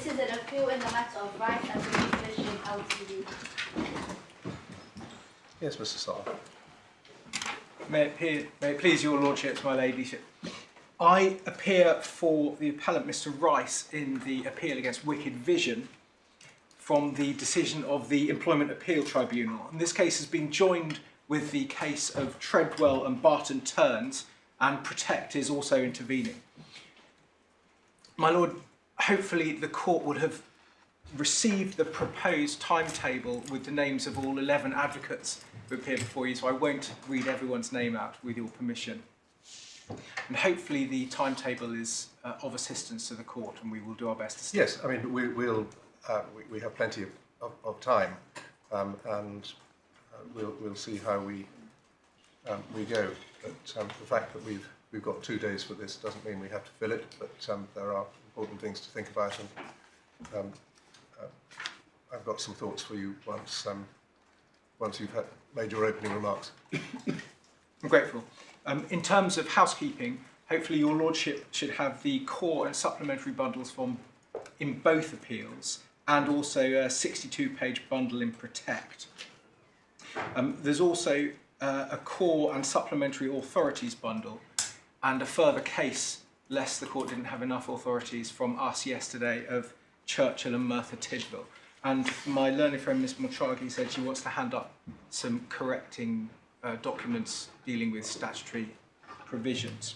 This is an appeal in the matter of Rice and Wicked Vision Ltd. Yes, Mr. Saul. May it please your lordships, my ladyship. I appear for the appellant, Mr. Rice, in the appeal against Wicked Vision from the decision of the Employment Appeals Tribunal. And this case has been joined with the case of Treadwell and Barton Turns, and Protect is also intervening. My lord, hopefully the court would have received the proposed timetable with the names of all 11 advocates who appear before you, so I won't read everyone's name out with your permission. And hopefully the timetable is of assistance to the court, and we will do our best to stay. Yes, I mean, we have plenty of time, and we'll see how we go. But the fact that we've got 2 days for this doesn't mean we have to fill it, but there are important things to think about, and I've got some thoughts for you once you've made your opening remarks. I'm grateful. In terms of housekeeping, hopefully your lordship should have the core and supplementary bundles in both appeals, and also a 62-page bundle in Protect. There's also a core and supplementary authorities bundle, and a further case, lest the court didn't have enough authorities, from us yesterday of Churchill and Merthyr Tydfil. And my learned friend Ms. Motragi said she wants to hand up some correcting documents dealing with statutory provisions.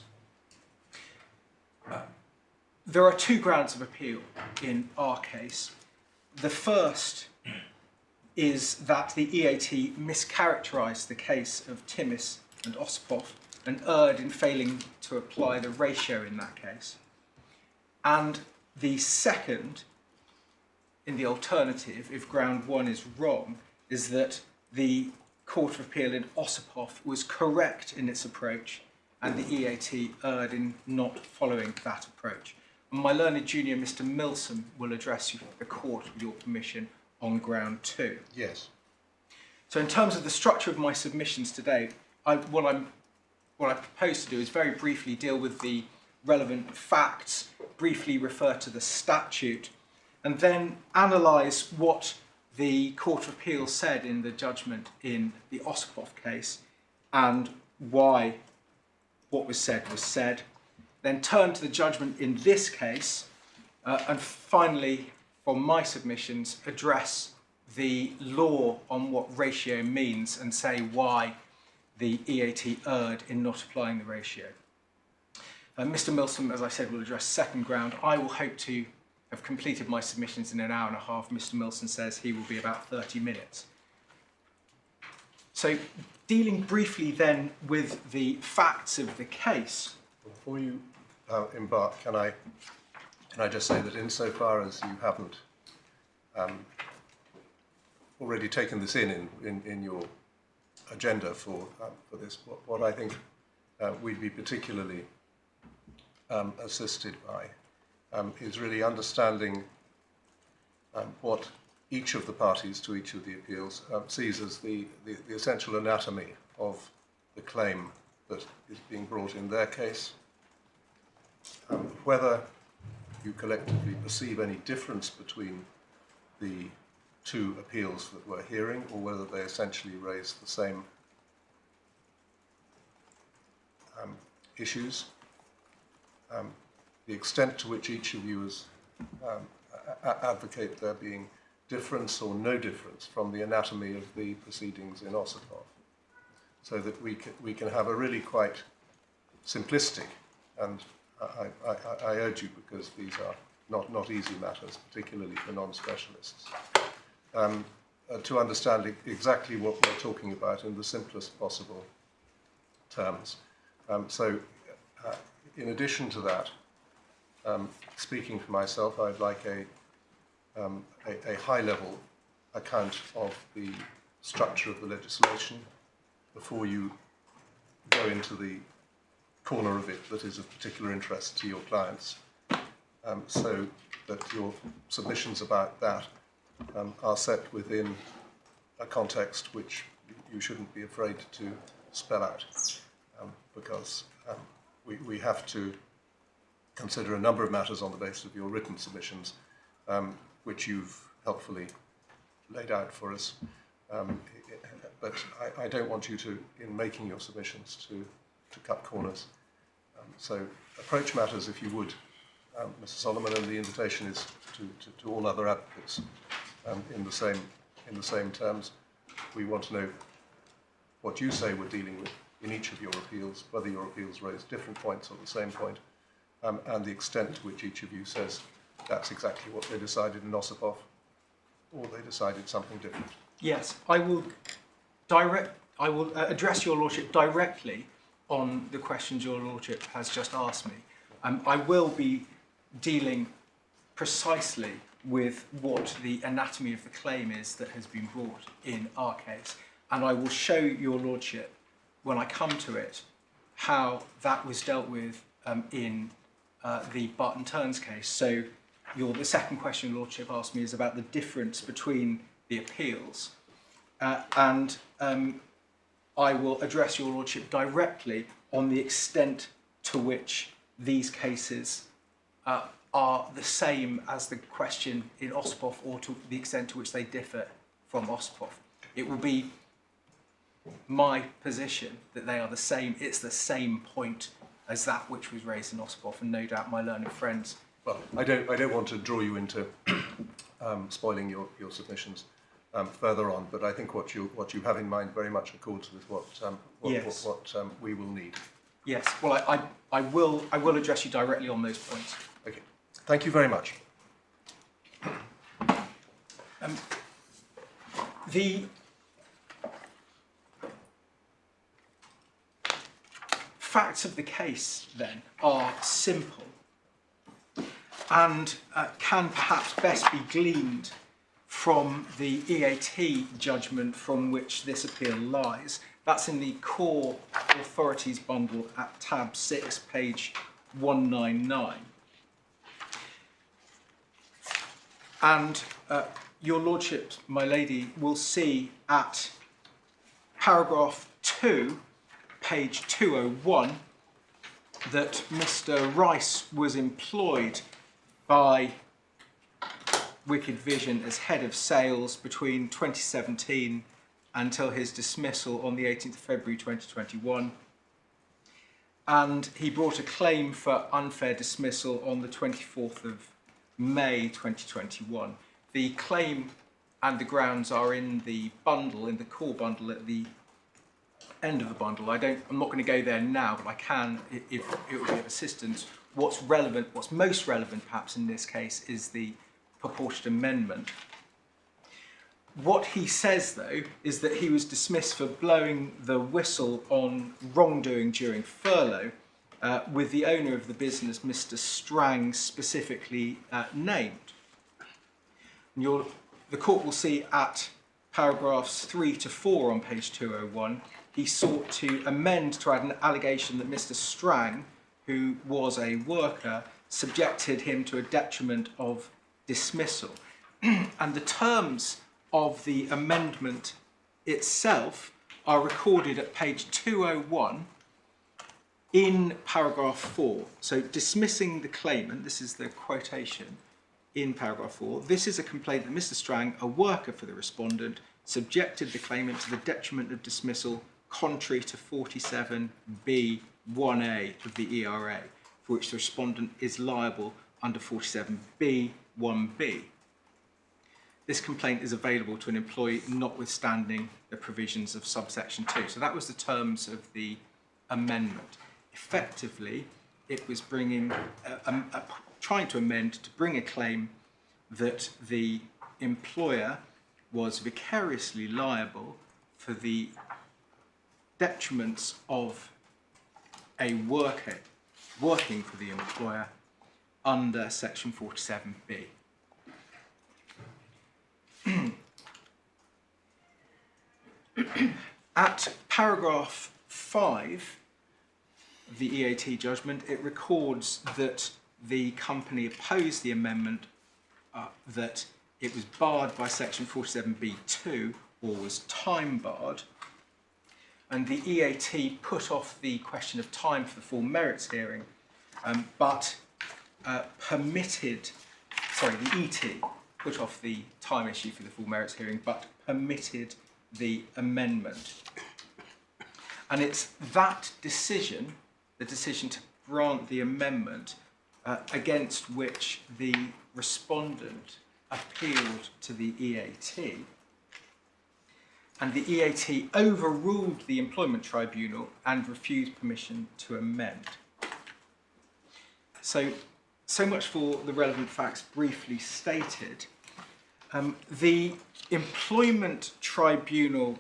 There are 2 grounds of appeal in our case. The first is that the EAT mischaracterised the case of Timmis and Osipov and erred in failing to apply the ratio in that case. And the second, in the alternative, if ground 1 is wrong, is that the Court of Appeal in Osipov was correct in its approach, and the EAT erred in not following that approach. And my learned junior, Mr. Milsom, will address the court, with your permission, on ground 2. Yes. So in terms of the structure of my submissions today, what I propose to do is very briefly deal with the relevant facts, briefly refer to the statute, and then analyse what the Court of Appeal said in the judgment in the Osipov case, and why what was said, then turn to the judgment in this case, and finally, from my submissions, address the law on what ratio means and say why the EAT erred in not applying the ratio. Mr. Milsom, as I said, will address second ground. I will hope to have completed my submissions in an hour and a half. Mr. Milsom says he will be about 30 minutes. So, dealing briefly then with the facts of the case. Before you embark, can I just say that insofar as you haven't already taken this in your agenda for this, what I think we'd be particularly assisted by is really understanding what each of the parties to each of the appeals sees as the essential anatomy of the claim that is being brought in their case, whether you collectively perceive any difference between the 2 appeals that we're hearing, or whether they essentially raise the same issues, the extent to which each of you is advocate there being difference or no difference from the anatomy of the proceedings in Osipov, so that we can have a really quite simplistic, and I urge you, because these are not easy matters, particularly for non-specialists, to understand exactly what we're talking about in the simplest possible terms. In addition to that, speaking for myself, I'd like a high-level account of the structure of the legislation before you go into the corner of it that is of particular interest to your clients, so that your submissions about that are set within a context which you shouldn't be afraid to spell out, because we have to consider a number of matters on the basis of your written submissions, which you've helpfully laid out for us. But I don't want you to, in making your submissions, to cut corners. So approach matters, if you would, Mr. Solomon, and the invitation is to all other advocates in the same terms. We want to know what you say we're dealing with in each of your appeals, whether your appeals raise different points or the same point, and the extent to which each of you says that's exactly what they decided in Ossipoff, or they decided something different. Yes, I will address your lordship directly on the questions your lordship has just asked me. I will be dealing precisely with what the anatomy of the claim is that has been brought in our case, and I will show your lordship, when I come to it, how that was dealt with in the Barton Turns case. So the second question your lordship asked me is about the difference between the appeals, and I will address your lordship directly on the extent to which these cases are the same as the question in Ossipoff, or to the extent to which they differ from Ossipoff. It will be my position that they are the same. It's the same point as that which was raised in Ossipoff, and no doubt my learned friends. Well, I don't want to draw you into spoiling your submissions further on, but I think what you have in mind very much accords with what we will need. Yes. Well, I will address you directly on those points. Okay. Thank you very much. The facts of the case, then, are simple and can perhaps best be gleaned from the EAT judgment from which this appeal lies. That's in the core authorities bundle at tab 6, page 199. And your lordship, my lady, will see at paragraph 2, page 201, that Mr. Rice was employed by Wicked Vision as head of sales between 2017 until his dismissal on the 18th of February 2021. And he brought a claim for unfair dismissal on the 24th of May 2021. The claim and the grounds are in the bundle, in the core bundle at the end of the bundle. I'm not going to go there now, but I can if it will be of assistance. What's most relevant perhaps in this case is the purported amendment. What he says, though, is that he was dismissed for blowing the whistle on wrongdoing during furlough, with the owner of the business, Mr. Strang, specifically named. And the court will see at paragraphs 3 to 4 on page 201, he sought to amend to add an allegation that Mr. Strang, who was a worker, subjected him to a detriment of dismissal. And the terms of the amendment itself are recorded at page 201 in paragraph 4. So dismissing the claimant, this is the quotation in paragraph 4, this is a complaint that Mr. Strang, a worker for the respondent, subjected the claimant to the detriment of dismissal contrary to 47B 1A of the ERA, for which the respondent is liable under 47B 1B. This complaint is available to an employee notwithstanding the provisions of subsection 2. So that was the terms of the amendment. Effectively, it was trying to amend to bring a claim that the employer was vicariously liable for the detriments of a worker working for the employer under section 47B. At paragraph 5 of the EAT judgment, it records that the company opposed the amendment, that it was barred by section 47B2, or was time barred, and the EAT put off the question of time for the full merits hearing, but permitted, so ET put off the time issue for the full merits hearing, but permitted the amendment. And it's that decision, the decision to grant the amendment, against which the respondent appealed to the EAT. And the EAT overruled the Employment Tribunal and refused permission to amend. So much for the relevant facts briefly stated. The Employment Tribunal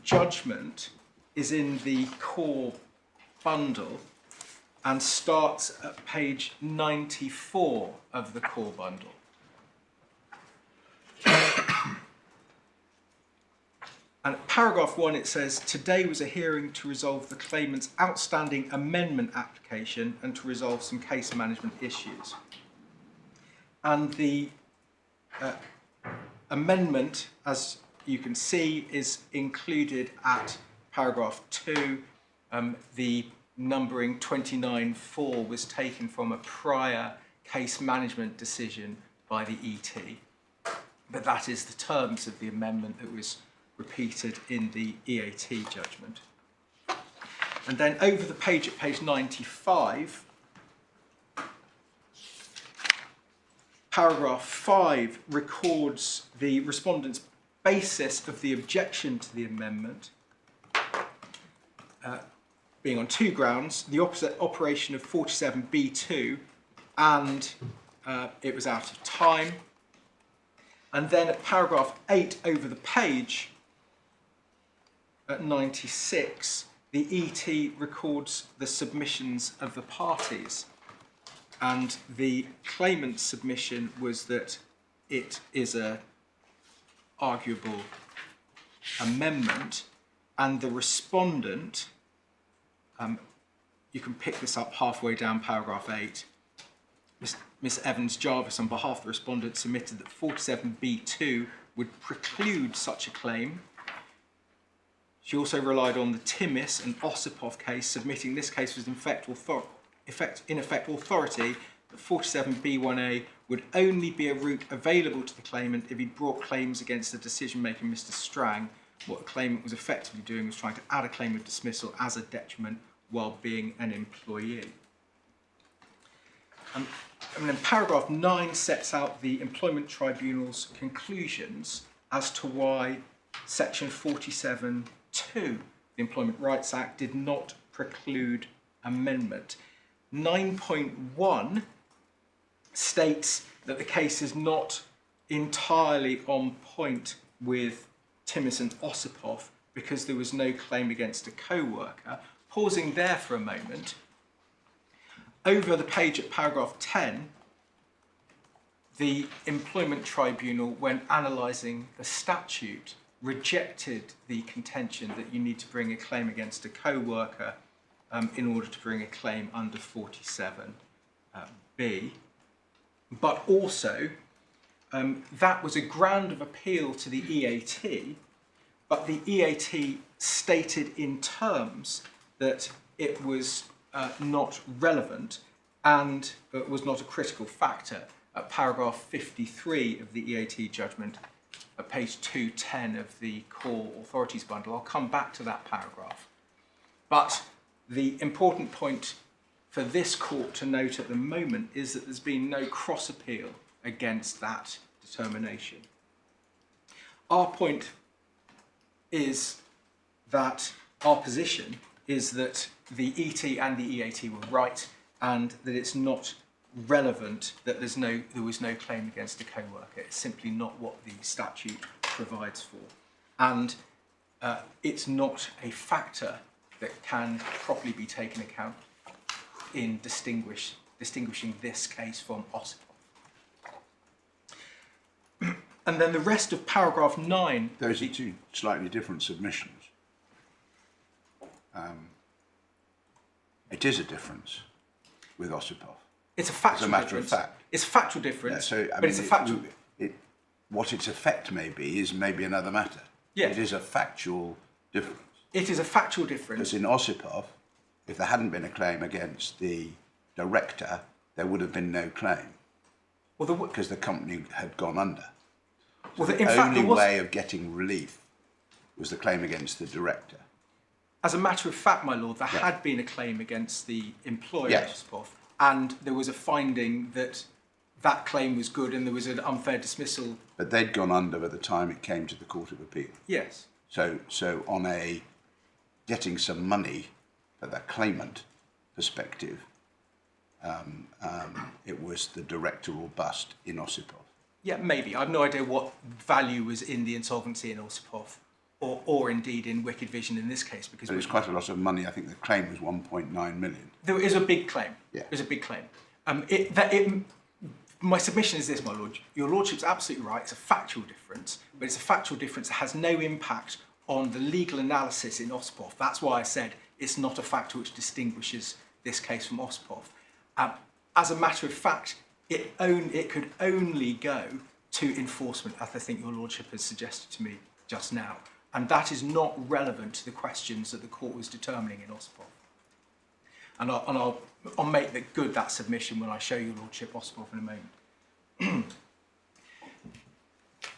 judgment is in the core bundle and starts at page 94 of the core bundle. And at paragraph 1 it says, today was a hearing to resolve the claimant's outstanding amendment application and to resolve some case management issues. And the amendment, as you can see, is included at paragraph 2. The numbering 29.4 was taken from a prior case management decision by the ET. But that is the terms of the amendment that was repeated in the EAT judgment. And then over the page at page 95, paragraph 5 records the respondent's basis of the objection to the amendment, being on 2 grounds: the opposite operation of 47B2 and it was out of time. And then at paragraph 8 over the page, at 96, the ET records the submissions of the parties. And the claimant's submission was that it is a arguable amendment, and the respondent, you can pick this up halfway down paragraph 8, Miss Evans-Jarvis, on behalf of the respondent, submitted that 47B2 would preclude such a claim. She also relied on the Timmis and Osipov case, submitting this case was in effect authority that 47B1A would only be a route available to the claimant if he brought claims against the decision-maker, Mr. Strang. What the claimant was effectively doing was trying to add a claim of dismissal as a detriment while being an employee. And then paragraph 9 sets out the Employment Tribunal's conclusions as to why section 47(2), the Employment Rights Act, did not preclude amendment. 9.1 states that the case is not entirely on point with Timmis and Osipov because there was no claim against a co-worker. Pausing there for a moment, over the page at paragraph 10, the Employment Tribunal, when analysing the statute, rejected the contention that you need to bring a claim against a co-worker in order to bring a claim under 47B. But also, that was a ground of appeal to the EAT, but the EAT stated in terms that it was not relevant and was not a critical factor. At paragraph 53 of the EAT judgment, at page 210 of the core authorities bundle. I'll come back to that paragraph. But the important point for this court to note at the moment is that there's been no cross appeal against that determination. Our point is that our position is that the ET and the EAT were right, and that it's not relevant that there was no claim against a co-worker. It's simply not what the statute provides for, and it's not a factor that can properly be taken account in distinguishing this case from Osipov. And then the rest of paragraph 9. Those are two slightly different submissions. It is a difference with Osipov. It's a factual difference. As a matter of fact. It's a factual difference, yeah, so, but it's a factual... What its effect may be is maybe another matter. Yeah. It is a factual difference. It is a factual difference. Because in Osipov, if there hadn't been a claim against the director, there would have been no claim. because the company had gone under. Well, The in fact, only there was, way of getting relief was the claim against the director. as a matter of fact, my lord, there had been a claim against the employer, Yes. Ospov, and there was a finding that that claim was good and there was an unfair dismissal. But they'd gone under by the time it came to the Court of Appeal. Yes. So on a getting some money for the claimant perspective, it was the director or bust in Osipov. Yeah, maybe. I have no idea what value was in the insolvency in Osipov or indeed in Wicked Vision in this case. Because But it's quite a lot of money. I think the claim was 1.9 million. there is a big claim. Yeah. There's a big claim. My submission is this, my lord. Your lordship's absolutely right. It's a factual difference, but it's a factual difference that has no impact on the legal analysis in Osipov. That's why I said it's not a factor which distinguishes this case from Osipov. As a matter of fact, it could only go to enforcement, as I think your lordship has suggested to me just now. And that is not relevant to the questions that the court was determining in Osipov. And I'll make good that submission when I show your lordship Osipov in a moment.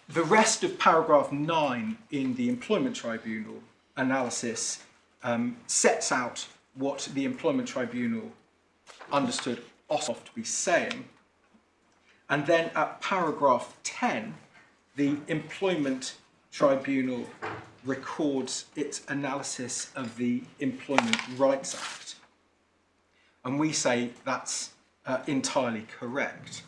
The rest of paragraph 9 in the Employment Tribunal analysis sets out what the Employment Tribunal understood Osipov to be saying. And then at paragraph 10, the Employment Tribunal records its analysis of the Employment Rights Act. And we say that's entirely correct.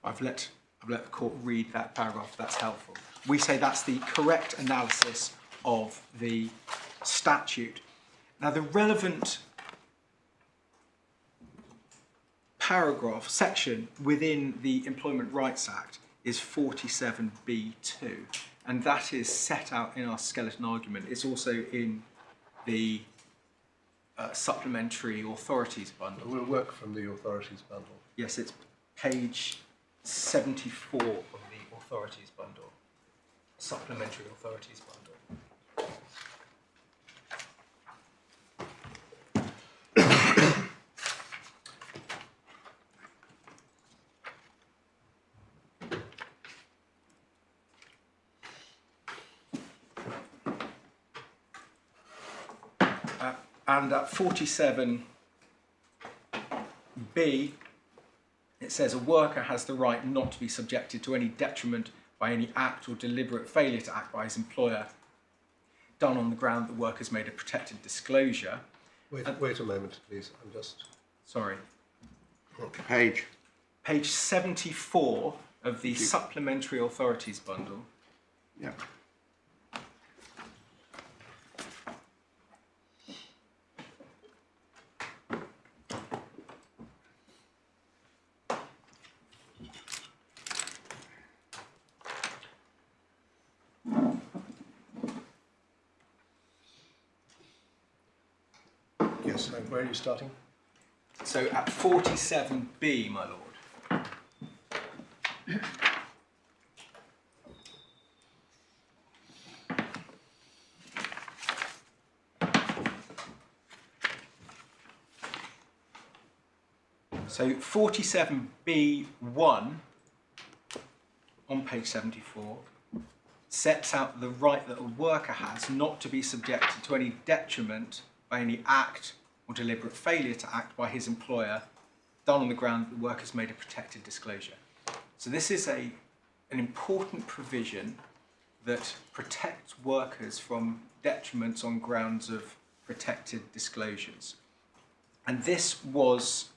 I've let the court read that paragraph, that's helpful. We say that's the correct analysis of the statute. Now the relevant paragraph, section within the Employment Rights Act is 47B2, and that is set out in our skeleton argument. It's also in the supplementary authorities bundle. We'll work from the authorities bundle. Yes, it's page 74 of the authorities bundle, supplementary authorities bundle. And at 47B, it says a worker has the right not to be subjected to any detriment by any act or deliberate failure to act by his employer done on the ground that the worker's made a protected disclosure. Wait a moment, please. I'm just... Sorry. Page. Page 74 of the supplementary authorities bundle. Yeah. Yes, and where are you starting? So at 47B, my lord. So 47B1 on page 74 sets out the right that a worker has not to be subjected to any detriment by any act or deliberate failure to act by his employer done on the ground that the worker's made a protected disclosure. So this is an important provision that protects workers from detriments on grounds of protected disclosures. And this was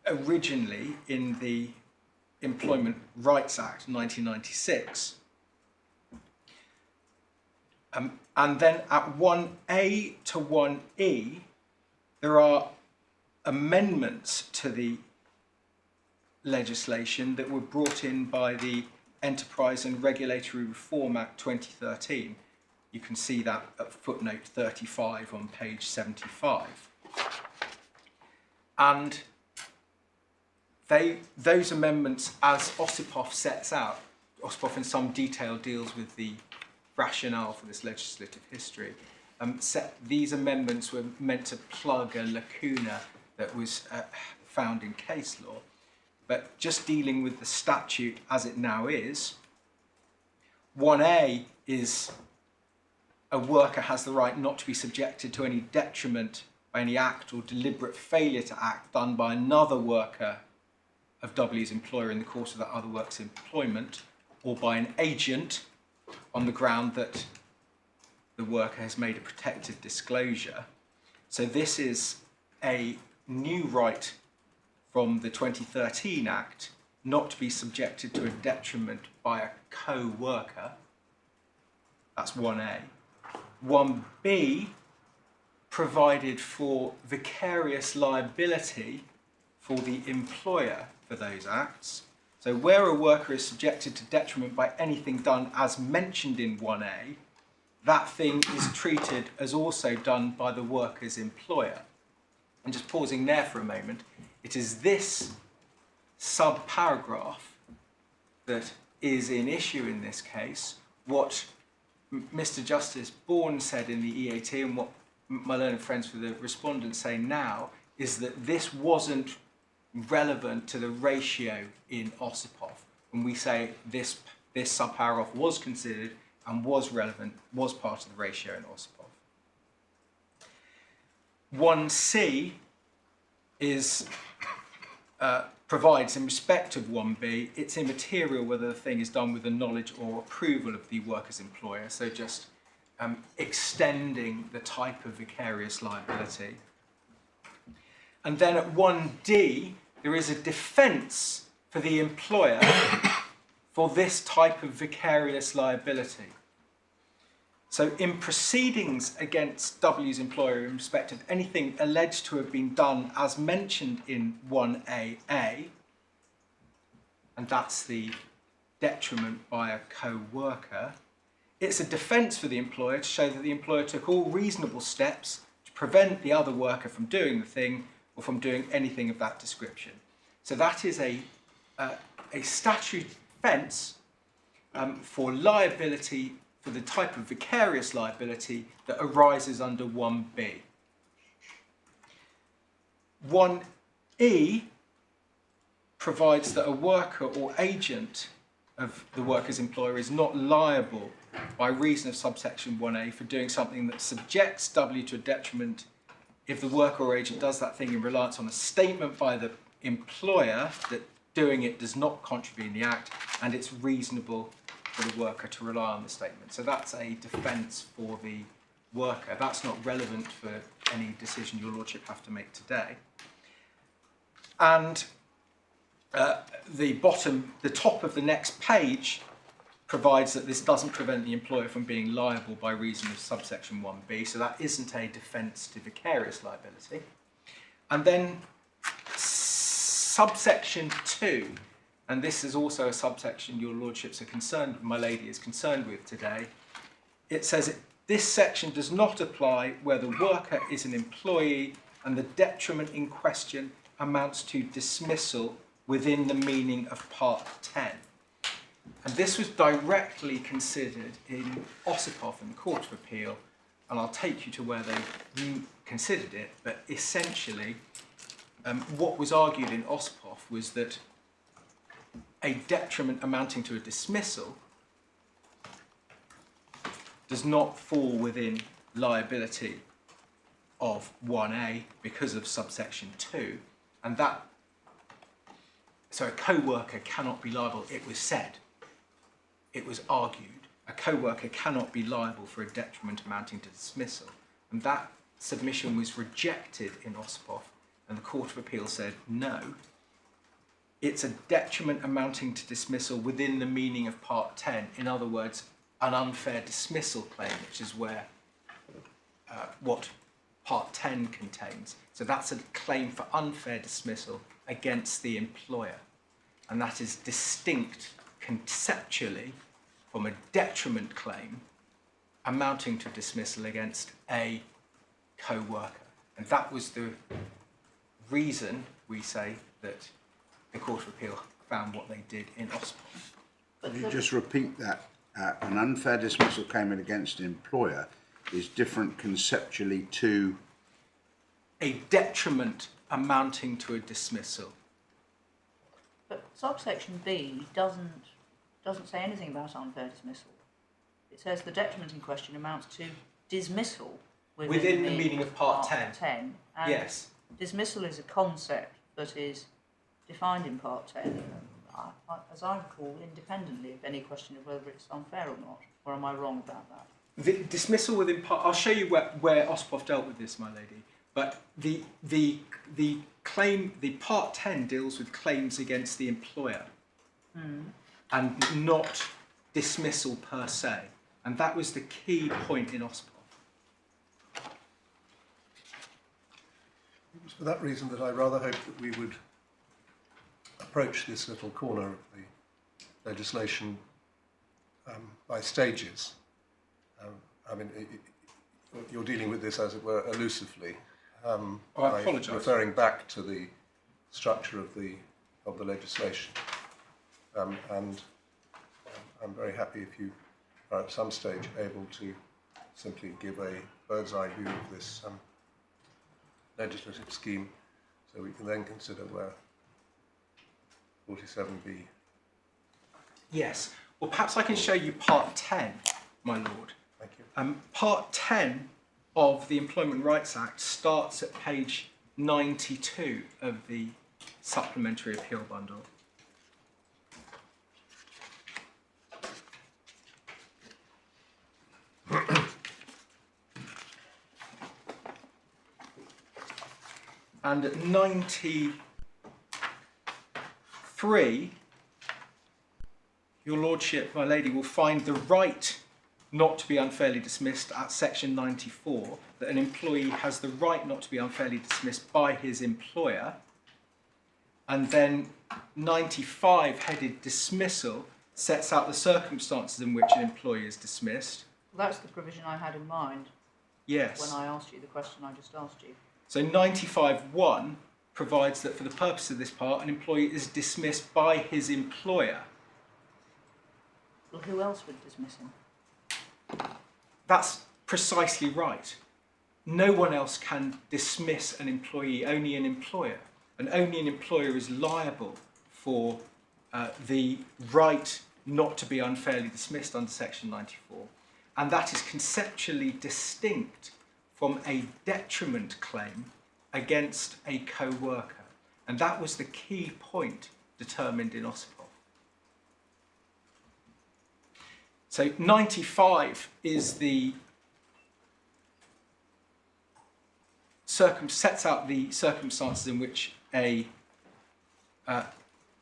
originally in the Employment Rights Act 1996. And then at 1A to 1E, there are amendments to the legislation that were brought in by the Enterprise and Regulatory Reform Act 2013. You can see that at footnote 35 on page 75. And those amendments, as Osipov sets out, Osipov in some detail deals with the rationale for this legislative history. These amendments were meant to plug a lacuna that was found in case law. But just dealing with the statute as it now is, 1A is a worker has the right not to be subjected to any detriment by any act or deliberate failure to act done by another worker of W's employer in the course of that other worker's employment, or by an agent on the ground that the worker has made a protected disclosure. So this is a new right from the 2013 Act, not to be subjected to a detriment by a co-worker. That's 1A. 1B provided for vicarious liability for the employer for those acts. So where a worker is subjected to detriment by anything done as mentioned in 1A, that thing is treated as also done by the worker's employer. And just pausing there for a moment, it is this sub-paragraph that is in issue in this case. What Mr. Justice Bourne said in the EAT and what my learned friends for the Respondent say now is that this wasn't relevant to the ratio in Osipov. When we say this sub-paragraph was considered and was relevant, was part of the ratio in Osipov. 1C is provides in respect of 1B, it's immaterial whether the thing is done with the knowledge or approval of the worker's employer, so just extending the type of vicarious liability. And then at 1D, there is a defence for the employer for this type of vicarious liability. So in proceedings against W's employer in respect of anything alleged to have been done as mentioned in 1AA, and that's the detriment by a co-worker, it's a defence for the employer to show that the employer took all reasonable steps to prevent the other worker from doing the thing or from doing anything of that description. So that is a statutory defence for liability for the type of vicarious liability that arises under 1B. 1E provides that a worker or agent of the worker's employer is not liable by reason of subsection 1A for doing something that subjects W to a detriment if the worker or agent does that thing in reliance on a statement by the employer that doing it does not contravene the act and it's reasonable for the worker to rely on the statement. So that's a defence for the worker. That's not relevant for any decision your lordship have to make today. And the top of the next page provides that this doesn't prevent the employer from being liable by reason of subsection 1B, so that isn't a defence to vicarious liability. And then subsection 2, and this is also a subsection your lordships are concerned, my lady is concerned with today. It says this section does not apply where the worker is an employee and the detriment in question amounts to dismissal within the meaning of Part 10. And this was directly considered in Osipov in the Court of Appeal, and I'll take you to where they considered it, but essentially what was argued in Osipov was that a detriment amounting to a dismissal does not fall within liability of 1A because of subsection 2, and that, so a co-worker cannot be liable, it was said, it was argued, a co-worker cannot be liable for a detriment amounting to dismissal, and that submission was rejected in Osipov, and the Court of Appeal said no, it's a detriment amounting to dismissal within the meaning of Part 10, in other words, an unfair dismissal claim, which is where what Part 10 contains. So that's a claim for unfair dismissal against the employer. And that is distinct conceptually from a detriment claim amounting to dismissal against a co-worker. And that was the reason we say that the Court of Appeal found what they did in Osborne. Can you just repeat that? An unfair dismissal claim against an employer is different conceptually to... A detriment amounting to a dismissal. But subsection B doesn't say anything about unfair dismissal. It says the detriment in question amounts to dismissal Within the meaning of Part 10. 10. And Yes. dismissal is a concept that is defined in Part 10, as I recall, independently of any question of whether it's unfair or not. Or am I wrong about that? The dismissal within Part... I'll show you where Osborne dealt with this, my lady. But the claim, the Part 10 deals with claims against the employer and not dismissal per se. And that was the key point in Osborne. It was for that reason that I rather hoped that we would approach this little corner of the legislation by stages. I mean, you're dealing with this, as it were, elusively. I by apologise. referring back to the structure of the legislation, and I'm very happy if you are at some stage able to simply give a bird's eye view of this legislative scheme, so we can then consider where 47B. Yes. Well, perhaps I can show you Part 10, my lord. Thank you. Part 10 of the Employment Rights Act starts at page 92 of the Supplementary Appeal Bundle. And at 93, your lordship, my lady, will find the right not to be unfairly dismissed at section 94, that an employee has the right not to be unfairly dismissed by his employer. And then 95, headed dismissal, sets out the circumstances in which an employee is dismissed. Well, that's the provision I had in mind Yes. when I asked you the question I just asked you. So 95.1 provides that for the purpose of this part, an employee is dismissed by his employer. Well, who else would dismiss him? That's precisely right. No one else can dismiss an employee, only an employer. And only an employer is liable for the right not to be unfairly dismissed under section 94. And that is conceptually distinct from a detriment claim against a co-worker. And that was the key point determined in Osipov. So 95 is the sets out the circumstances in which an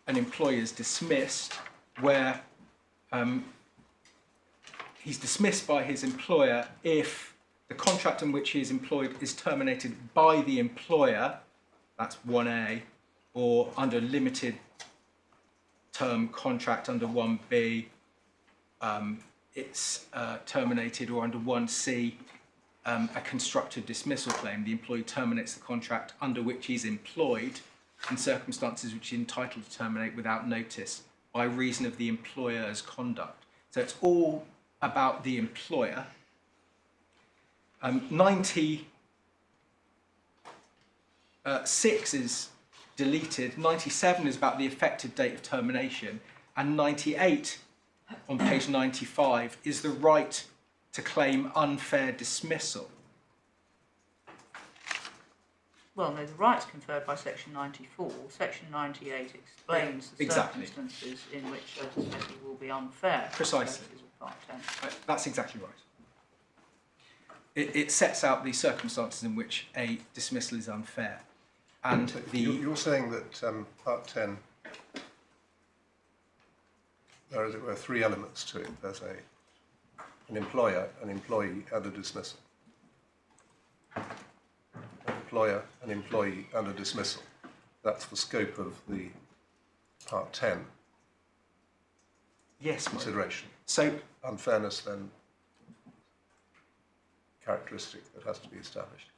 employee is dismissed, where he's dismissed by his employer if the contract in which he is employed is terminated by the employer, that's 1A, or under limited term contract under 1B, it's terminated, or under 1C, a constructive dismissal claim. The employee terminates the contract under which he's employed in circumstances which he's entitled to terminate without notice by reason of the employer's conduct. So it's all about the employer. 96 is deleted, 97 is about the effective date of termination, and 98 on page 95 is the right to claim unfair dismissal. Well, no, the rights conferred by section 94. Section 98 explains the circumstances in which a dismissal will be unfair. Precisely. Part 10. That's exactly right. It sets out the circumstances in which a dismissal is unfair. And You're saying that Part 10, there are, as it were, three elements to it. There's an employer, an employee, and a dismissal. employer and employee and a dismissal. That's the scope of the Part 10 Yes. consideration. So Unfairness, then, characteristic that has to be established.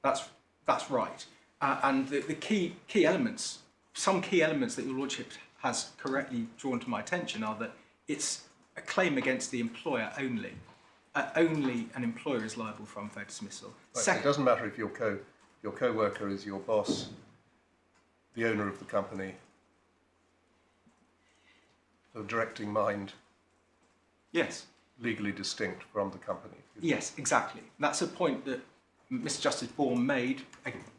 that's right. And the key elements, some key elements that your lordship has correctly drawn to my attention are that it's a claim against the employer only. Only an employer is liable for unfair dismissal. Right, so it doesn't matter if your co-worker is your boss, the owner of the company, the directing mind, Yes. legally distinct from the company. Yes, exactly. That's a point that Mr. Justice Bourne made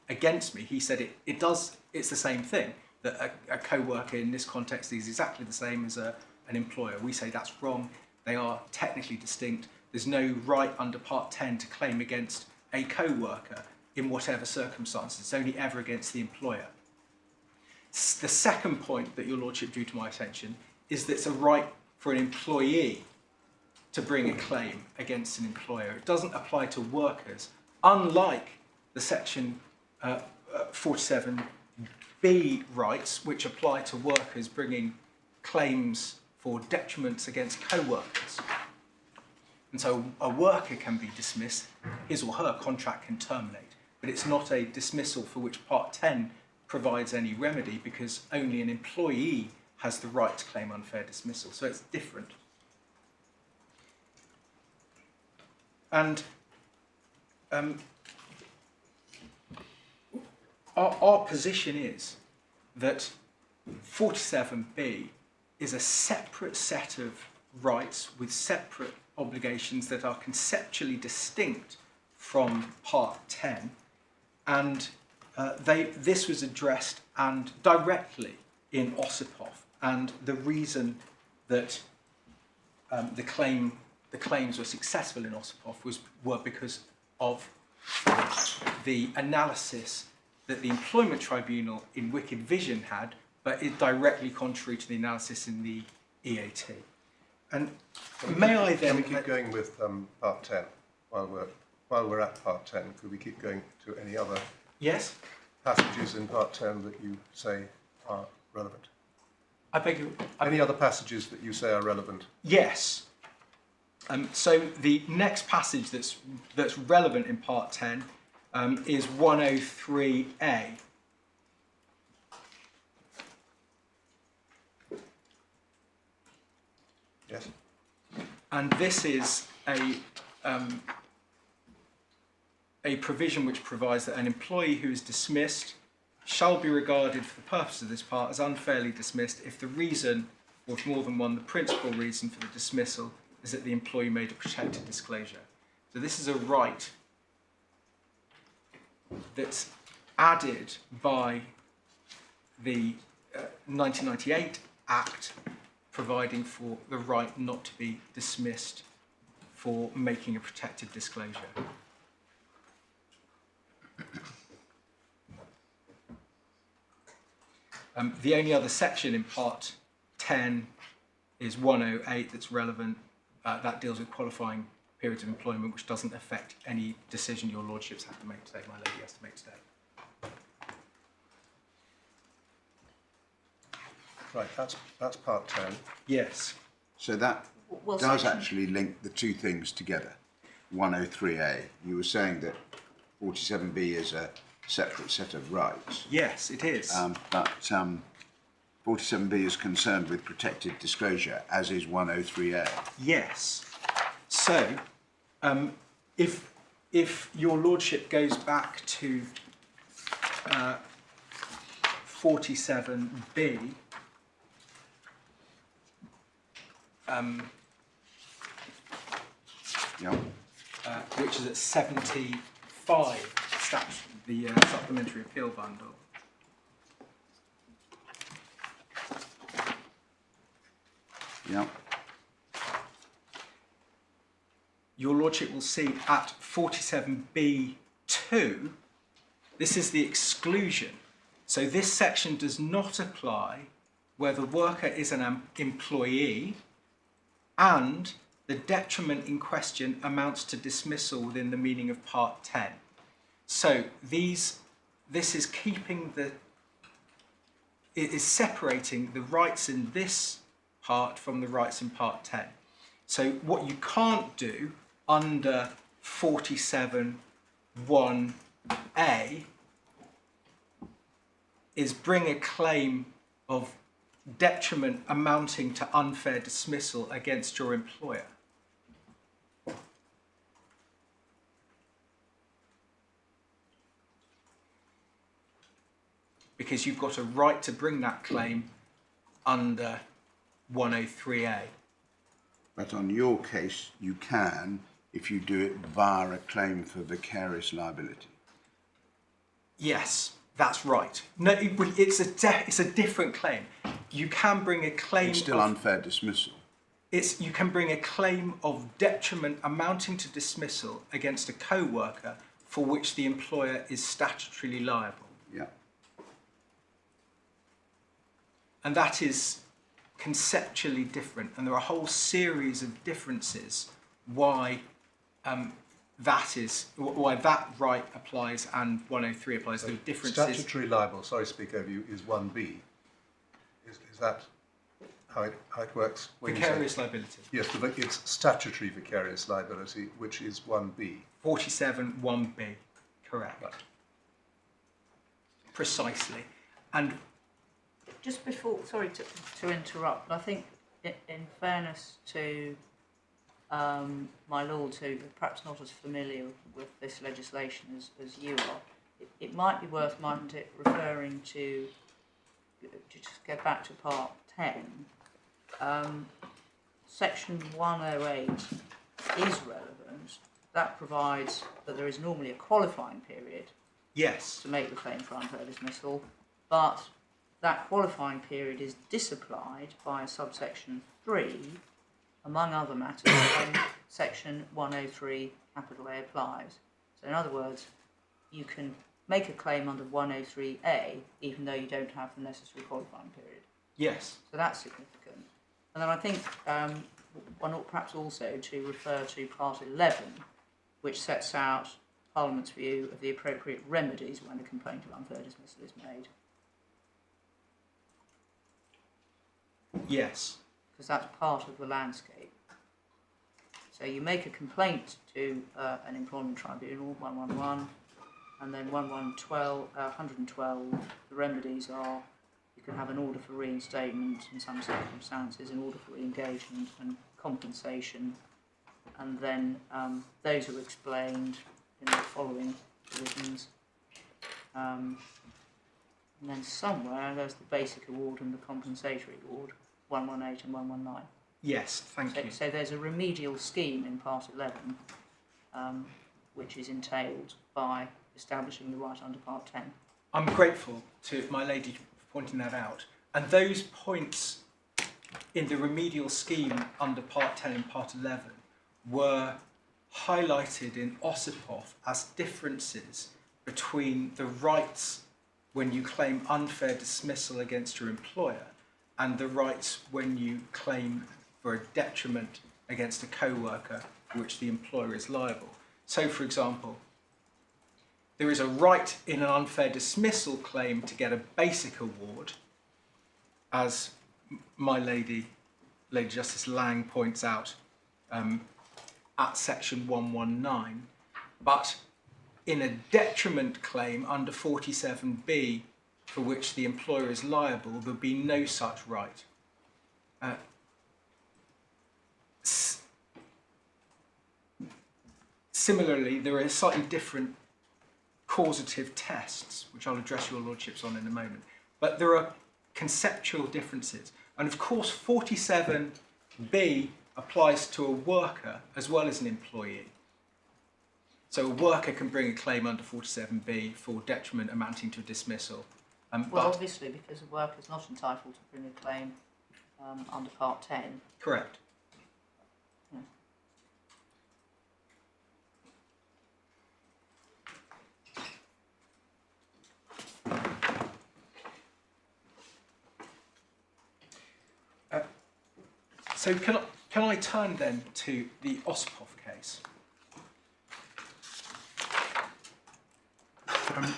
against me. He said it's the same thing, that a co-worker in this context is exactly the same as an employer. We say that's wrong. They are technically distinct. There's no right under Part 10 to claim against a co-worker in whatever circumstances. It's only ever against the employer. The second point that your lordship drew to my attention is that it's a right for an employee to bring a claim against an employer. It doesn't apply to workers, unlike the section 47B rights, which apply to workers bringing claims for detriments against co-workers. And so a worker can be dismissed, his or her contract can terminate, but it's not a dismissal for which Part 10 provides any remedy, because only an employee has the right to claim unfair dismissal. So it's different. And our position is that 47B is a separate set of rights with separate obligations that are conceptually distinct from Part 10, and this was addressed and directly in Ossipoff, and the reason that the claims were successful in Ossipoff were because of the analysis that the Employment Tribunal in Wicked Vision had, but is directly contrary to the analysis in the EAT. And may I then... Can we keep going with Part 10 while we're at Part 10? Could we keep going to any other Yes? passages in Part 10 that you say are relevant? I beg you... Any other passages that you say are relevant? Yes. So the next passage that's relevant in Part 10 is 103A. Yes. And this is a provision which provides that an employee who is dismissed shall be regarded for the purpose of this part as unfairly dismissed if the reason, or if more than one, the principal reason for the dismissal is that the employee made a protected disclosure. So this is a right that's added by the 1998 Act, providing for the right not to be dismissed for making a protected disclosure. The only other section in Part 10 is 108 that's relevant. That deals with qualifying periods of employment, which doesn't affect any decision your lordships have to make today, my lady has to make today. Right, that's Part 10. Yes. So that Well, does section- actually link the two things together. 103A, you were saying that 47B is a separate set of rights, Yes, it is. but 47B is concerned with protected disclosure, as is 103A. Yes. So, if your lordship goes back to 47B, Yeah. which is at 75, the supplementary appeal bundle. Yeah. Your lordship will see at 47B2, this is the exclusion. So this section does not apply where the worker is an employee and the detriment in question amounts to dismissal within the meaning of Part 10. So this is it is separating the rights in this part from the rights in Part 10. So what you can't do under 47(1)(a) is bring a claim of detriment amounting to unfair dismissal against your employer. Because you've got a right to bring that claim under 103A. But on your case, you can if you do it via a claim for vicarious liability. Yes, that's right. No, it's a different claim. You can bring a claim. It's still unfair dismissal. You can bring a claim of detriment amounting to dismissal against a co-worker for which the employer is statutorily liable. Yeah. And that is conceptually different, and there are a whole series of differences why that right applies and 103 applies. There are differences. Statutory liable, sorry to speak over you, is 1B. Is that how it works? Vicarious liability. Yes, but it's statutory vicarious liability, which is 1B. 47(1)(b), correct. Right. Precisely. And Just before, sorry to interrupt, but I think in fairness to my lords who are perhaps not as familiar with this legislation as you are, it might be worth, mightn't it, referring to just get back to Part 10. Section 108 is relevant. That provides that there is normally a qualifying period yes, to make the claim for unfair dismissal, but that qualifying period is disapplied by subsection 3, among other matters, when section 103 capital A applies. So in other words, you can make a claim under 103A even though you don't have the necessary qualifying period. yes, So that's significant. And then I think one ought perhaps also to refer to Part 11, which sets out Parliament's view of the appropriate remedies when a complaint of unfair dismissal is made. yes, Because that's part of the landscape. So you make a complaint to an Employment Tribunal, 111, and then 112, the remedies are you can have an order for reinstatement in some circumstances, an order for re-engagement and compensation, and then those are explained in the following provisions. And then somewhere there's the basic award and the compensatory award, 118 and 119. yes, thank you. So there's a remedial scheme in Part 11, which is entailed by establishing the right under Part 10. I'm grateful to my lady for pointing that out. And those points in the remedial scheme under Part 10 and Part 11 were highlighted in Ossipoff as differences between the rights when you claim unfair dismissal against your employer and the rights when you claim for a detriment against a co-worker for which the employer is liable. So, for example, there is a right in an unfair dismissal claim to get a basic award, as my Lady Justice Laing points out at section 119, but in a detriment claim under 47B for which the employer is liable, there would be no such right. Similarly, there are slightly different causative tests, which I'll address your lordships on in a moment, but there are conceptual differences. And of course, 47B applies to a worker as well as an employee. So a worker can bring a claim under 47B for detriment amounting to a dismissal. Well, but obviously, because a worker is not entitled to bring a claim under Part 10. correct. Yeah. So can I turn then to the Ossipoff case?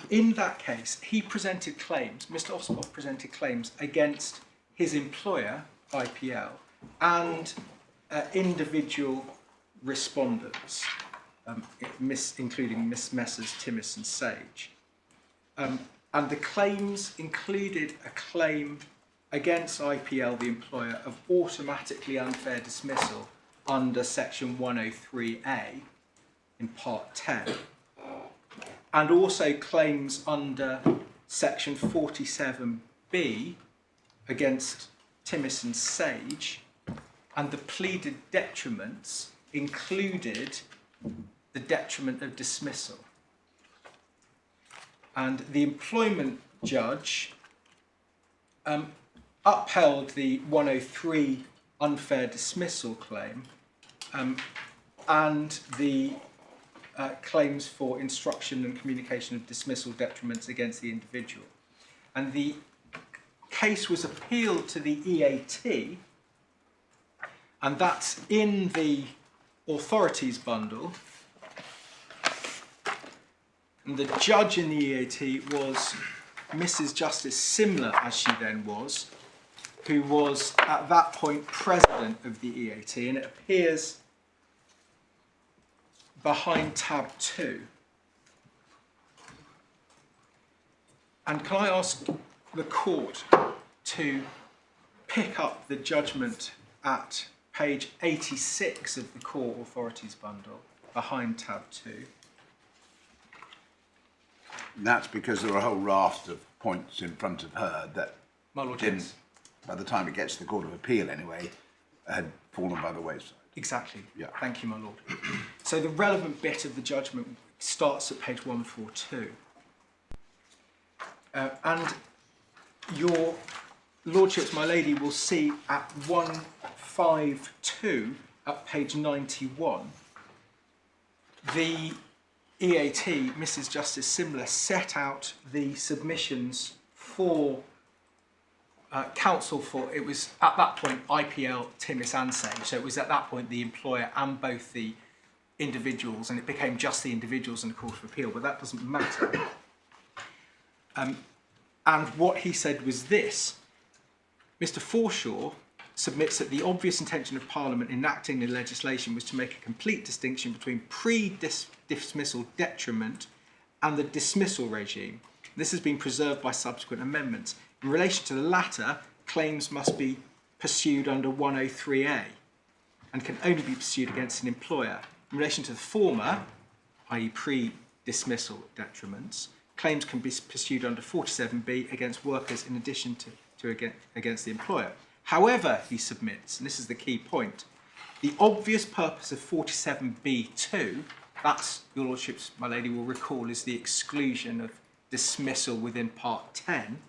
In that case, he presented claims, Mr. Osborne presented claims against his employer, IPL, and individual respondents, including Miss Messrs. Timmis and Sage. And the claims included a claim against IPL, the employer, of automatically unfair dismissal under section 103A in part 10, and also claims under section 47B against Timmis and Sage, and the pleaded detriments included the detriment of dismissal. And the employment judge upheld the 103 unfair dismissal claim and the claims for instruction and communication of dismissal detriments against the individual. And the case was appealed to the EAT, and that's in the authorities bundle. And the judge in the EAT was Mrs. Justice Simler, as she then was, who was at that point president of the EAT, and it appears behind tab 2. And can I ask the court to pick up the judgment at page 86 of the court authorities bundle, behind tab 2? And that's because there are a whole raft of points in front of her that My Lord, didn't, yes. by the time it gets to the Court of Appeal anyway, had fallen by the wayside. Exactly. Yeah. Thank you, my lord. So the relevant bit of the judgment starts at page 142. And your lordships, my lady, will see at 152 at page 91, the EAT, Mrs. Justice Simler, set out the submissions for counsel for, it was at that point IPL, Timmis and Sage, so it was at that point the employer and both the individuals, and it became just the individuals in the Court of Appeal, but that doesn't matter. And what he said was this: Mr. Forshaw submits that the obvious intention of Parliament enacting the legislation was to make a complete distinction between pre-dismissal detriment and the dismissal regime. This has been preserved by subsequent amendments. In relation to the latter, claims must be pursued under 103A and can only be pursued against an employer. In relation to the former, i.e. pre-dismissal detriments, claims can be pursued under 47B against workers in addition to against the employer. However, he submits, and this is the key point, the obvious purpose of 47B2, that's, your lordships, my lady, will recall, is the exclusion of dismissal within part 10,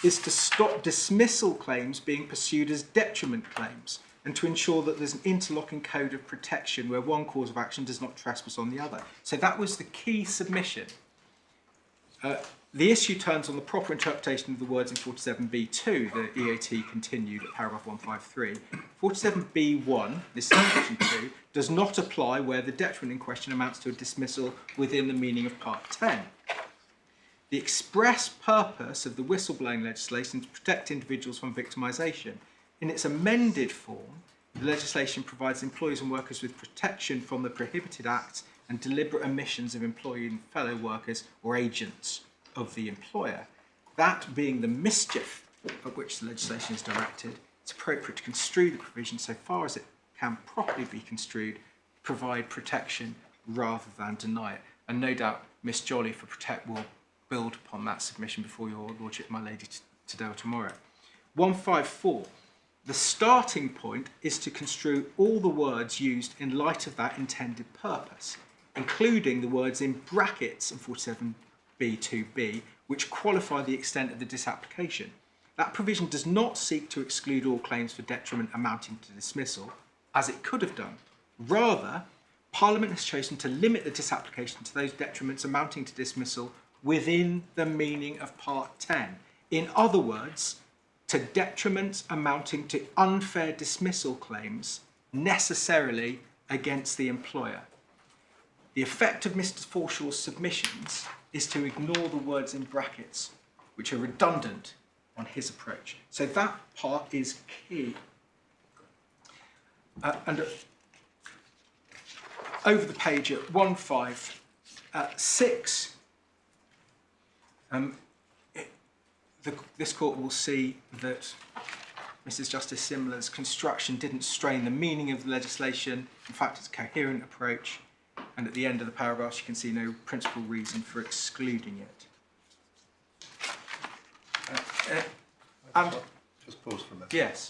is to stop dismissal claims being pursued as detriment claims and to ensure that there's an interlocking code of protection where one cause of action does not trespass on the other. So that was the key submission. The issue turns on the proper interpretation of the words in 47B2, the EAT continued at paragraph 153. 47B1, this is section 2, does not apply where the detriment in question amounts to a dismissal within the meaning of part 10. The express purpose of the whistleblowing legislation is to protect individuals from victimisation. In its amended form, the legislation provides employees and workers with protection from the prohibited acts and deliberate omissions of employee and fellow workers or agents of the employer. That being the mischief at which the legislation is directed, it's appropriate to construe the provision so far as it can properly be construed, provide protection rather than deny it. And no doubt Miss Jolly for Protect will build upon that submission before your lordship, my lady, today or tomorrow. 154. The starting point is to construe all the words used in light of that intended purpose, including the words in brackets in 47B2B, which qualify the extent of the disapplication. That provision does not seek to exclude all claims for detriment amounting to dismissal, as it could have done. Rather, Parliament has chosen to limit the disapplication to those detriments amounting to dismissal within the meaning of Part 10. In other words, to detriments amounting to unfair dismissal claims necessarily against the employer. The effect of Mr. Forshaw's submissions is to ignore the words in brackets, which are redundant on his approach. So that part is key. And over the page at 156, this court will see that Mrs. Justice Simler's construction didn't strain the meaning of the legislation. In fact, it's a coherent approach. And at the end of the paragraph, you can see no principal reason for excluding it. Just pause for a minute. Yes.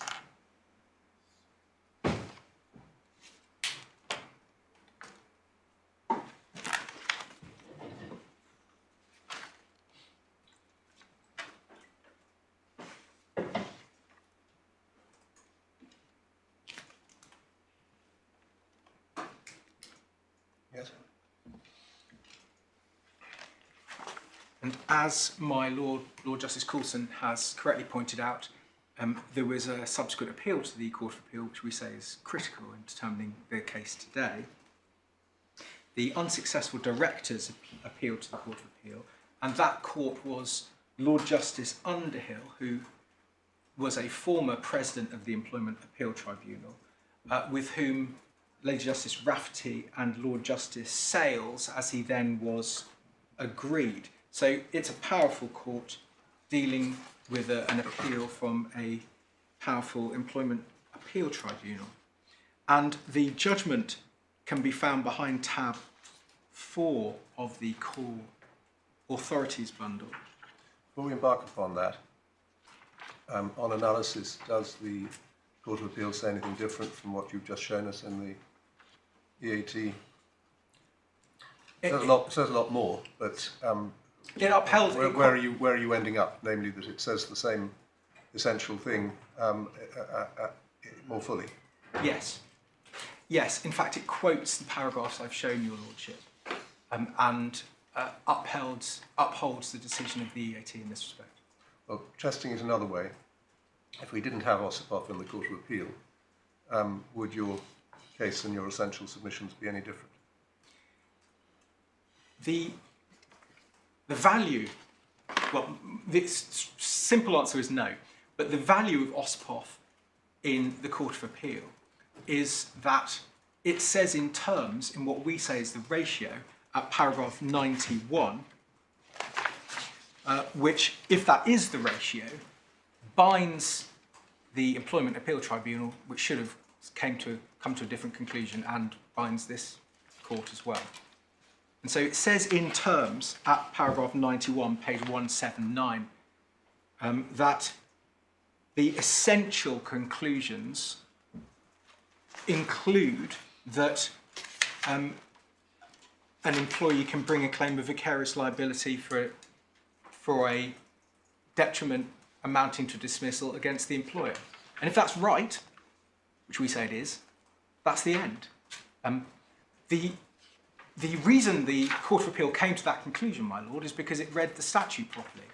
Yes. And as my Lord Justice Coulson has correctly pointed out, there was a subsequent appeal to the Court of Appeal, which we say is critical in determining the case today. The unsuccessful directors appealed to the Court of Appeal, and that court was Lord Justice Underhill, who was a former president of the Employment Appeals Tribunal, with whom Lady Justice Rafferty and Lord Justice Sales, as he then was, agreed. So it's a powerful court dealing with an appeal from a powerful Employment Appeals Tribunal. And the judgment can be found behind tab 4 of the core authorities bundle. Before we embark upon that, on analysis, does the Court of Appeal say anything different from what you've just shown us in the EAT? It says a lot more, but it upheld. Where are you ending up? Namely, that it says the same essential thing more fully. Yes. Yes. In fact, it quotes the paragraphs I've shown your lordship, and upholds the decision of the EAT in this respect. Well, testing it another way. If we didn't have Ossipoff in the Court of Appeal, would your case and your essential submissions be any different? The value, well, the simple answer is no, but the value of Ossipoff in the Court of Appeal is that it says in terms, in what we say is the ratio, at paragraph 91, which, if that is the ratio, binds the Employment Appeals Tribunal, which should have come to a different conclusion, and binds this court as well. And so it says in terms at paragraph 91, page 179, that the essential conclusions include that an employee can bring a claim of vicarious liability for a detriment amounting to dismissal against the employer. And if that's right, which we say it is, that's the end. The reason the Court of Appeal came to that conclusion, my lord, is because it read the statute properly.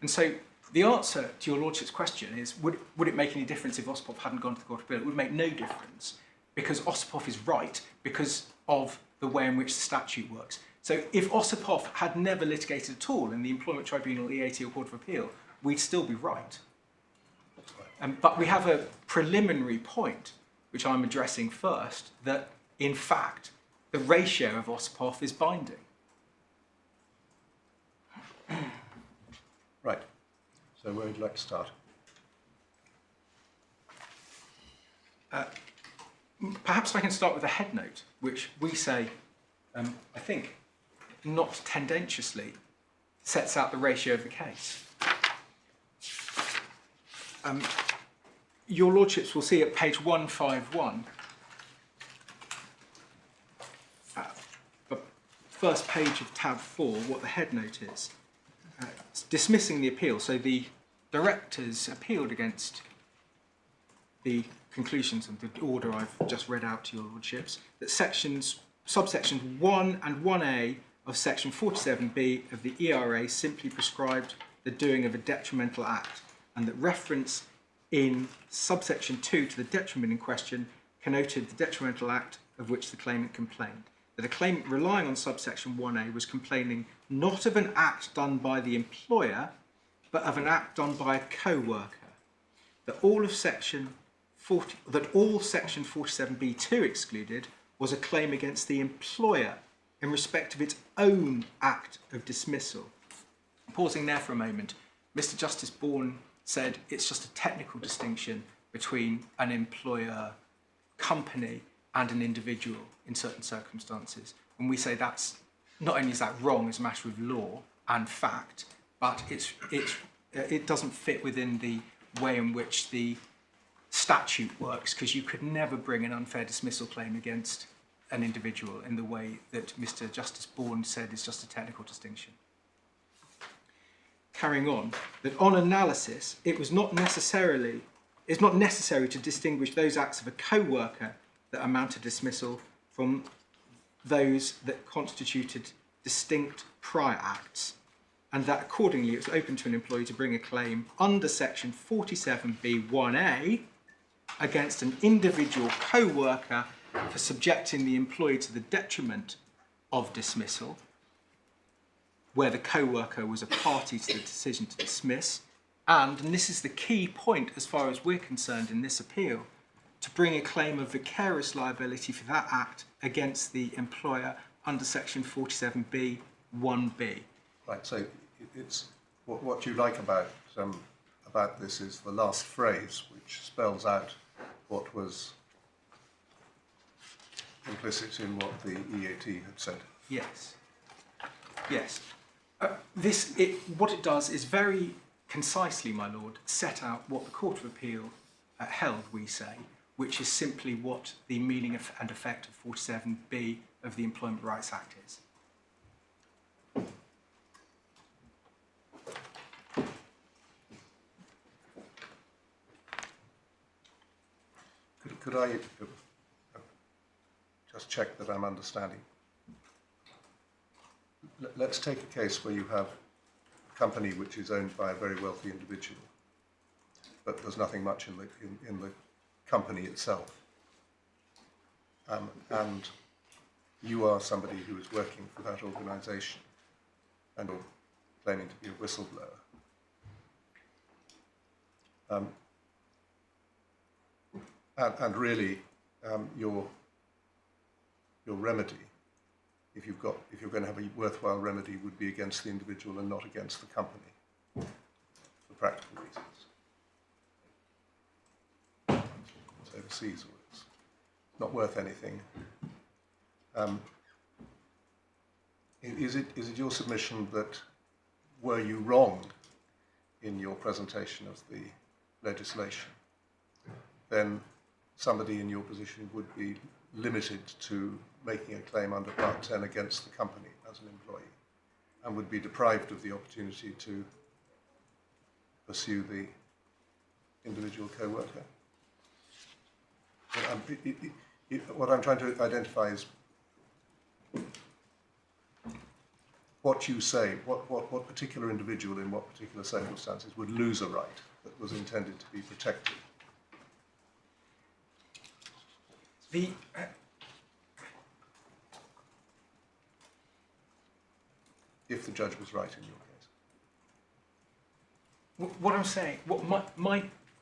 And so the answer to your lordship's question is, would it make any difference if Ossipoff hadn't gone to the Court of Appeal? It would make no difference, because Ossipoff is right because of the way in which the statute works. So if Ossipoff had never litigated at all in the Employment Tribunal, EAT or Court of Appeal, we'd still be right. But we have a preliminary point, which I'm addressing first, that in fact, the ratio of Ossipoff is binding. Right. So where would you like to start? Perhaps I can start with a head note, which we say, I think, not tendentiously, sets out the ratio of the case. Your lordships will see at page 151, the first page of tab 4, what the head note is. It's dismissing the appeal. So the directors appealed against the conclusions of the order I've just read out to your lordships, that subsections 1 and 1A of section 47B of the ERA simply prescribed the doing of a detrimental act, and that reference in subsection 2 to the detriment in question connoted the detrimental act of which the claimant complained. that a claimant relying on subsection 1A was complaining not of an act done by the employer, but of an act done by a co-worker, that all section 47B2 excluded was a claim against the employer in respect of its own act of dismissal. Pausing there for a moment, Mr. Justice Bourne said it's just a technical distinction between an employer company and an individual in certain circumstances. When we say that's, not only is that wrong as a matter of law and fact, but it doesn't fit within the way in which the statute works, because you could never bring an unfair dismissal claim against an individual in the way that Mr. Justice Bourne said is just a technical distinction. Carrying on, that on analysis, it's not necessary to distinguish those acts of a co-worker that amount to dismissal from those that constituted distinct prior acts, and that accordingly it was open to an employee to bring a claim under section 47B1A against an individual co-worker for subjecting the employee to the detriment of dismissal, where the co-worker was a party to the decision to dismiss, and this is the key point as far as we're concerned in this appeal, to bring a claim of vicarious liability for that act against the employer under section 47B1B. Right, so it's what you like about this is the last phrase, which spells out what was implicit in what the EAT had said. Yes. Yes. What it does is very concisely, my lord, set out what the Court of Appeal held, we say, which is simply what the meaning and effect of 47B of the Employment Rights Act is. Could I just check that I'm understanding? Let's take a case where you have a company which is owned by a very wealthy individual, but there's nothing much in the company itself. And you are somebody who is working for that organisation and are claiming to be a whistleblower. And really, your remedy, if you're going to have a worthwhile remedy, would be against the individual and not against the company, for practical reasons. It's overseas, or it's not worth anything. Is it your submission that were you wrong in your presentation of the legislation, then somebody in your position would be limited to making a claim under Part 10 against the company as an employee, and would be deprived of the opportunity to pursue the individual co-worker? What I'm trying to identify is what you say, what particular individual in what particular circumstances would lose a right that was intended to be protected. If the judge was right in your case. What I'm saying,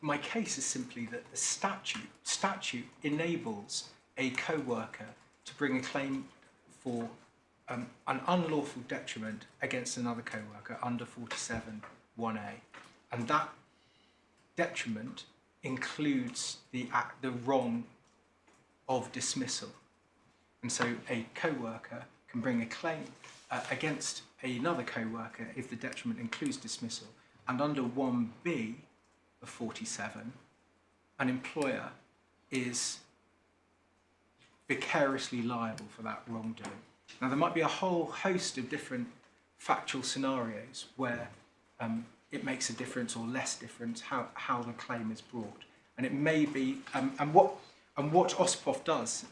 my case is simply that the statute enables a co-worker to bring a claim for an unlawful detriment against another co-worker under 47(1)(a), and that detriment includes the wrong of dismissal. And so a co-worker can bring a claim against another co-worker if the detriment includes dismissal. And under 1B of 47, an employer is vicariously liable for that wrongdoing. Now, there might be a whole host of different factual scenarios where it makes a difference or less difference how the claim is brought. And it may be, and what Ospoff does,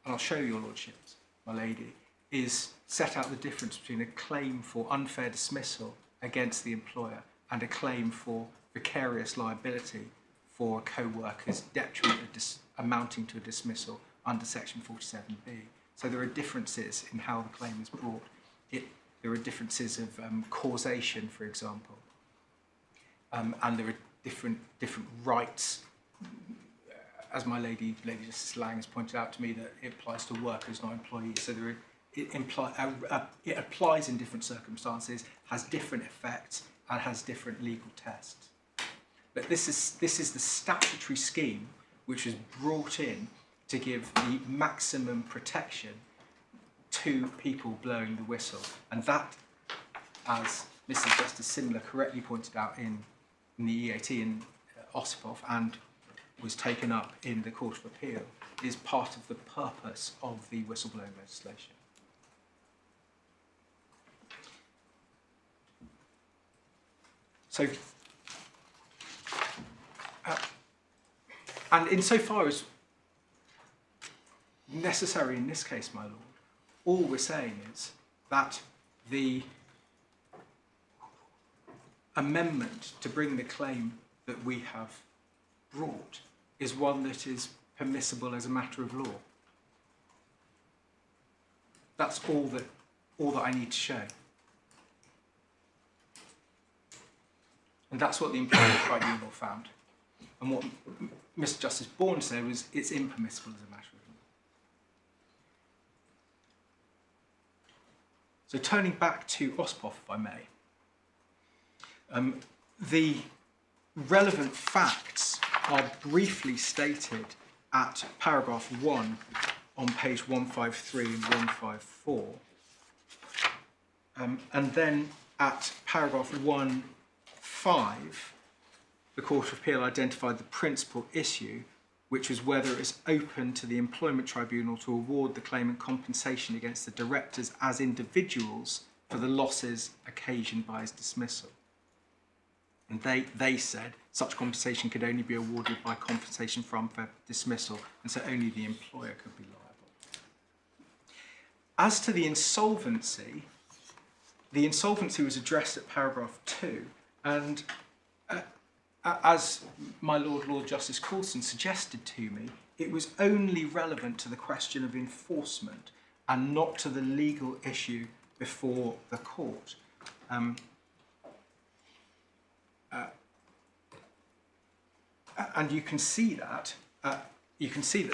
and I'll show your lordships, my lady, is set out the difference between a claim for unfair dismissal against the employer and a claim for vicarious liability for a co-worker's detriment amounting to a dismissal under section 47B. So there are differences in how the claim is brought. There are differences of causation, for example, and there are different rights. As my Lady Justice Laing has pointed out to me, that it applies to workers, not employees. So it applies in different circumstances, has different effects, and has different legal tests. But this is the statutory scheme which was brought in to give the maximum protection to people blowing the whistle. And that, as Mrs. Justice Simler correctly pointed out in the EAT in Ossipoff, and was taken up in the Court of Appeal, is part of the purpose of the whistleblowing legislation. So, and insofar as necessary in this case, my lord, all we're saying is that the amendment to bring the claim that we have brought is one that is permissible as a matter of law. That's all that I need to show. And that's what the Employment Tribunal found. And what Mr. Justice Bourne said was it's impermissible as a matter of law. So turning back to Ossipoff, if I may, the relevant facts are briefly stated at paragraph 1 on page 153 and 154. And then at paragraph 1.5, the Court of Appeal identified the principal issue, which was whether it is open to the Employment Tribunal to award the claimant compensation against the directors as individuals for the losses occasioned by his dismissal. And they said such compensation could only be awarded by compensation for unfair dismissal, and so only the employer could be liable. As to the insolvency was addressed at paragraph 2, and as my Lord Justice Coulson suggested to me, it was only relevant to the question of enforcement and not to the legal issue before the court. And you can see that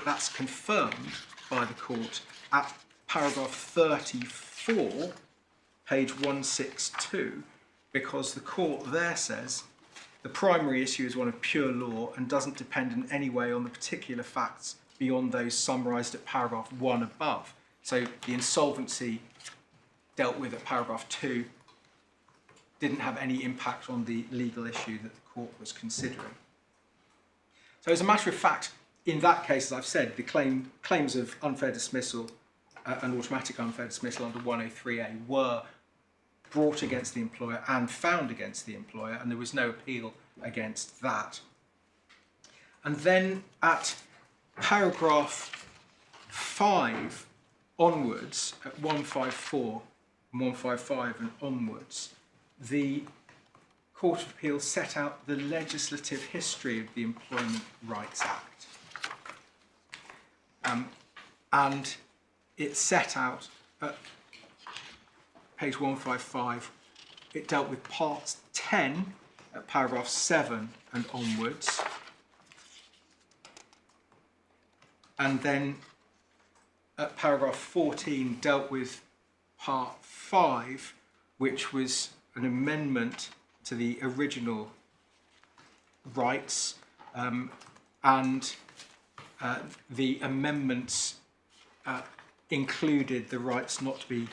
that's confirmed by the court at paragraph 34, page 162, because the court there says the primary issue is one of pure law and doesn't depend in any way on the particular facts beyond those summarised at paragraph 1 above. So the insolvency dealt with at paragraph 2 didn't have any impact on the legal issue that the court was considering. So as a matter of fact, in that case, as I've said, the claims of unfair dismissal and automatic unfair dismissal under 103A were brought against the employer and found against the employer, and there was no appeal against that. And then at paragraph 5 onwards, at 154 and 155 and onwards, the Court of Appeal set out the legislative history of the Employment Rights Act. And it set out at page 155, it dealt with part 10 at paragraph 7 and onwards. And then at paragraph 14 dealt with part 5, which was an amendment to the original rights, and the amendments included the rights not to be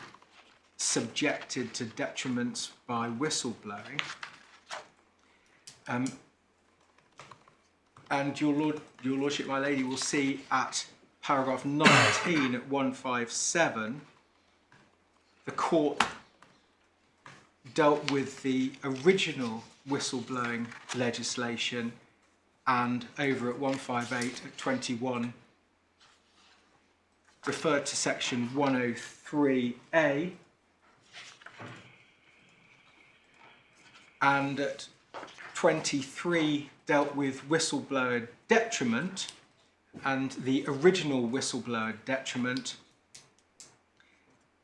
subjected to detriments by whistleblowing. And your Lordship, my Lady, will see at paragraph 19 at 157, the court dealt with the original whistleblowing legislation, and over at 158 at 21 referred to section 103A, and at 23 dealt with whistleblower detriment, and the original whistleblower detriment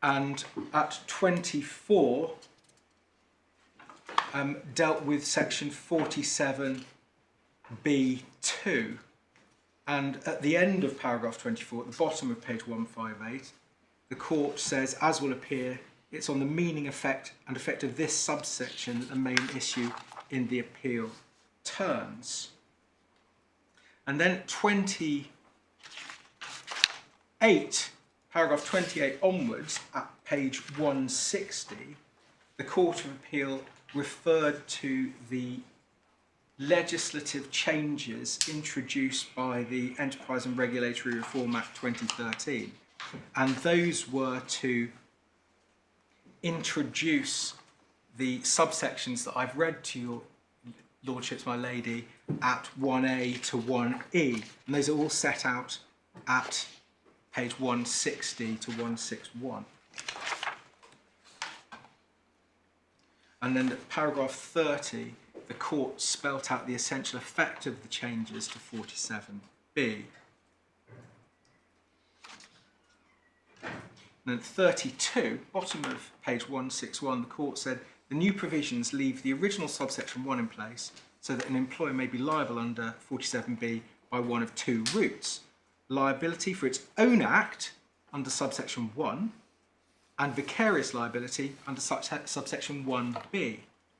and at 24 dealt with section 47B2, and at the end of paragraph 24, at the bottom of page 158, the court says, as will appear, it's on the meaning, effect and effect of this subsection that the main issue in the appeal turns. And then 28, paragraph 28 onwards, at page 160, the Court of Appeal referred to the legislative changes introduced by the Enterprise and Regulatory Reform Act 2013, and those were to introduce the subsections that I've read to your Lordships, my lady, at 1A to 1E, and those are all set out at page 160 to 161. And then at paragraph 30, the court spelt out the essential effect of the changes to 47B. And then at 32, bottom of page 161, the court said the new provisions leave the original subsection 1 in place so that an employer may be liable under 47B by one of two routes: liability for its own act under subsection 1 and vicarious liability under subsection 1B.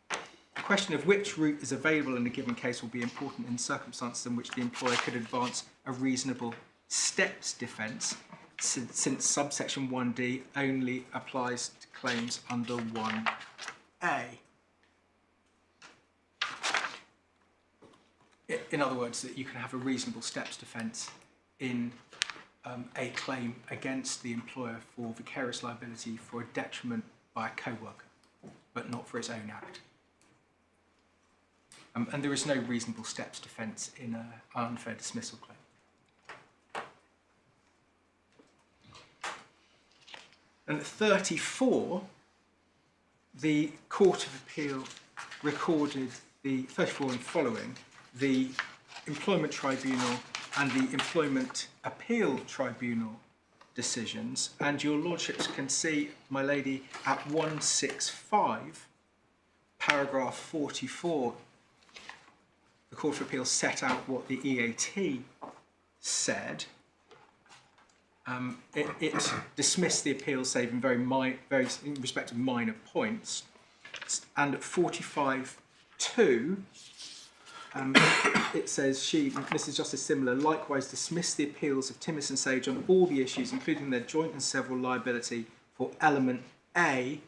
The question of which route is available in a given case will be important in circumstances in which the employer could advance a reasonable steps defence, since subsection 1D only applies to claims under 1A. In other words, that you can have a reasonable steps defence in a claim against the employer for vicarious liability for a detriment by a co-worker, but not for its own act. And there is no reasonable steps defence in an unfair dismissal claim. And at 34, the Court of Appeal recorded the 34 and following, the Employment Tribunal and the Employment Appeals Tribunal decisions, and your Lordships can see, my lady, at 165, paragraph 44, the Court of Appeal set out what the EAT said. It dismissed the appeal, saving very in respect of minor points, and at 45.2, it says Mrs. Justice Similar likewise dismissed the appeals of Timmis and Sage on all the issues, including their joint and several liability for element A,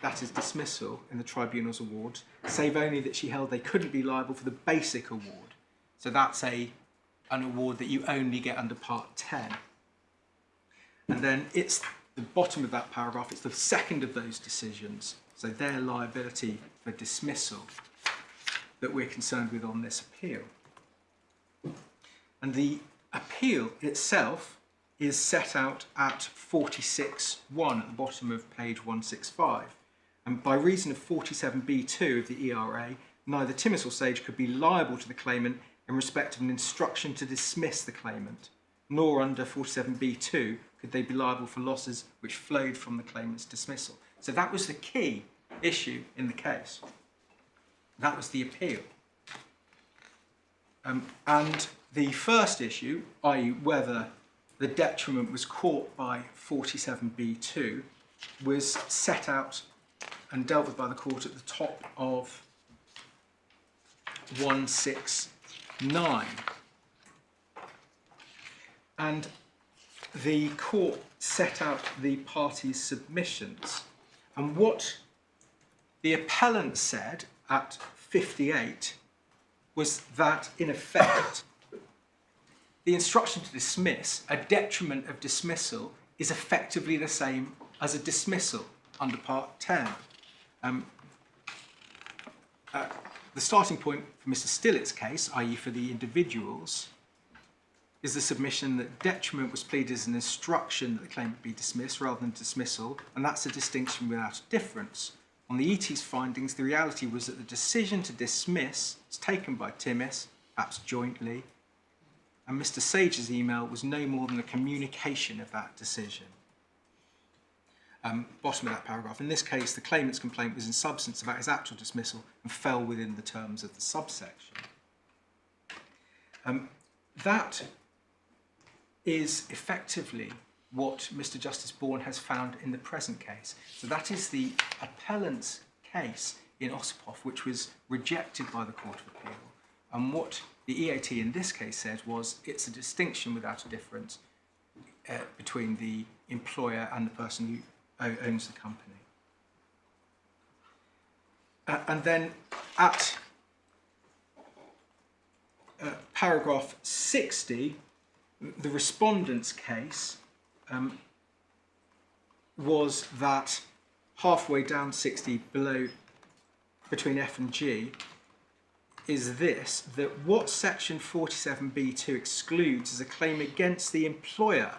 that is dismissal in the tribunal's award, save only that she held they couldn't be liable for the basic award. So that's an award that you only get under Part 10. And then it's the bottom of that paragraph, it's the second of those decisions, so their liability for dismissal, that we're concerned with on this appeal. And the appeal itself is set out at 46.1 at the bottom of page 165. And by reason of 47B2 of the ERA, neither Timmis or Sage could be liable to the claimant in respect of an instruction to dismiss the claimant, nor under 47B2 could they be liable for losses which flowed from the claimant's dismissal. So that was the key issue in the case. That was the appeal. And the first issue, i.e. whether the detriment was caught by 47B2, was set out and dealt with by the court at the top of 169. And the court set out the parties' submissions. And what the appellant said at 58 was that, in effect, the instruction to dismiss, a detriment of dismissal, is effectively the same as a dismissal under Part 10. The starting point for Mr. Stillett's case, i.e. for the individuals, is the submission that detriment was pleaded as an instruction that the claimant be dismissed rather than dismissal, and that's a distinction without a difference. On the ET's findings, the reality was that the decision to dismiss was taken by Timmis, perhaps jointly, and Mr. Sage's email was no more than a communication of that decision. bottom of that paragraph. In this case, the claimant's complaint was in substance about his actual dismissal and fell within the terms of the subsection. That is effectively what Mr. Justice Bourne has found in the present case. So that is the appellant's case in Ossipoff, which was rejected by the Court of Appeal. And what the EAT in this case said was it's a distinction without a difference between the employer and the person who owns the company. And then at paragraph 60, the respondent's case was that halfway down 60 below between F and G is this, that what section 47B2 excludes is a claim against the employer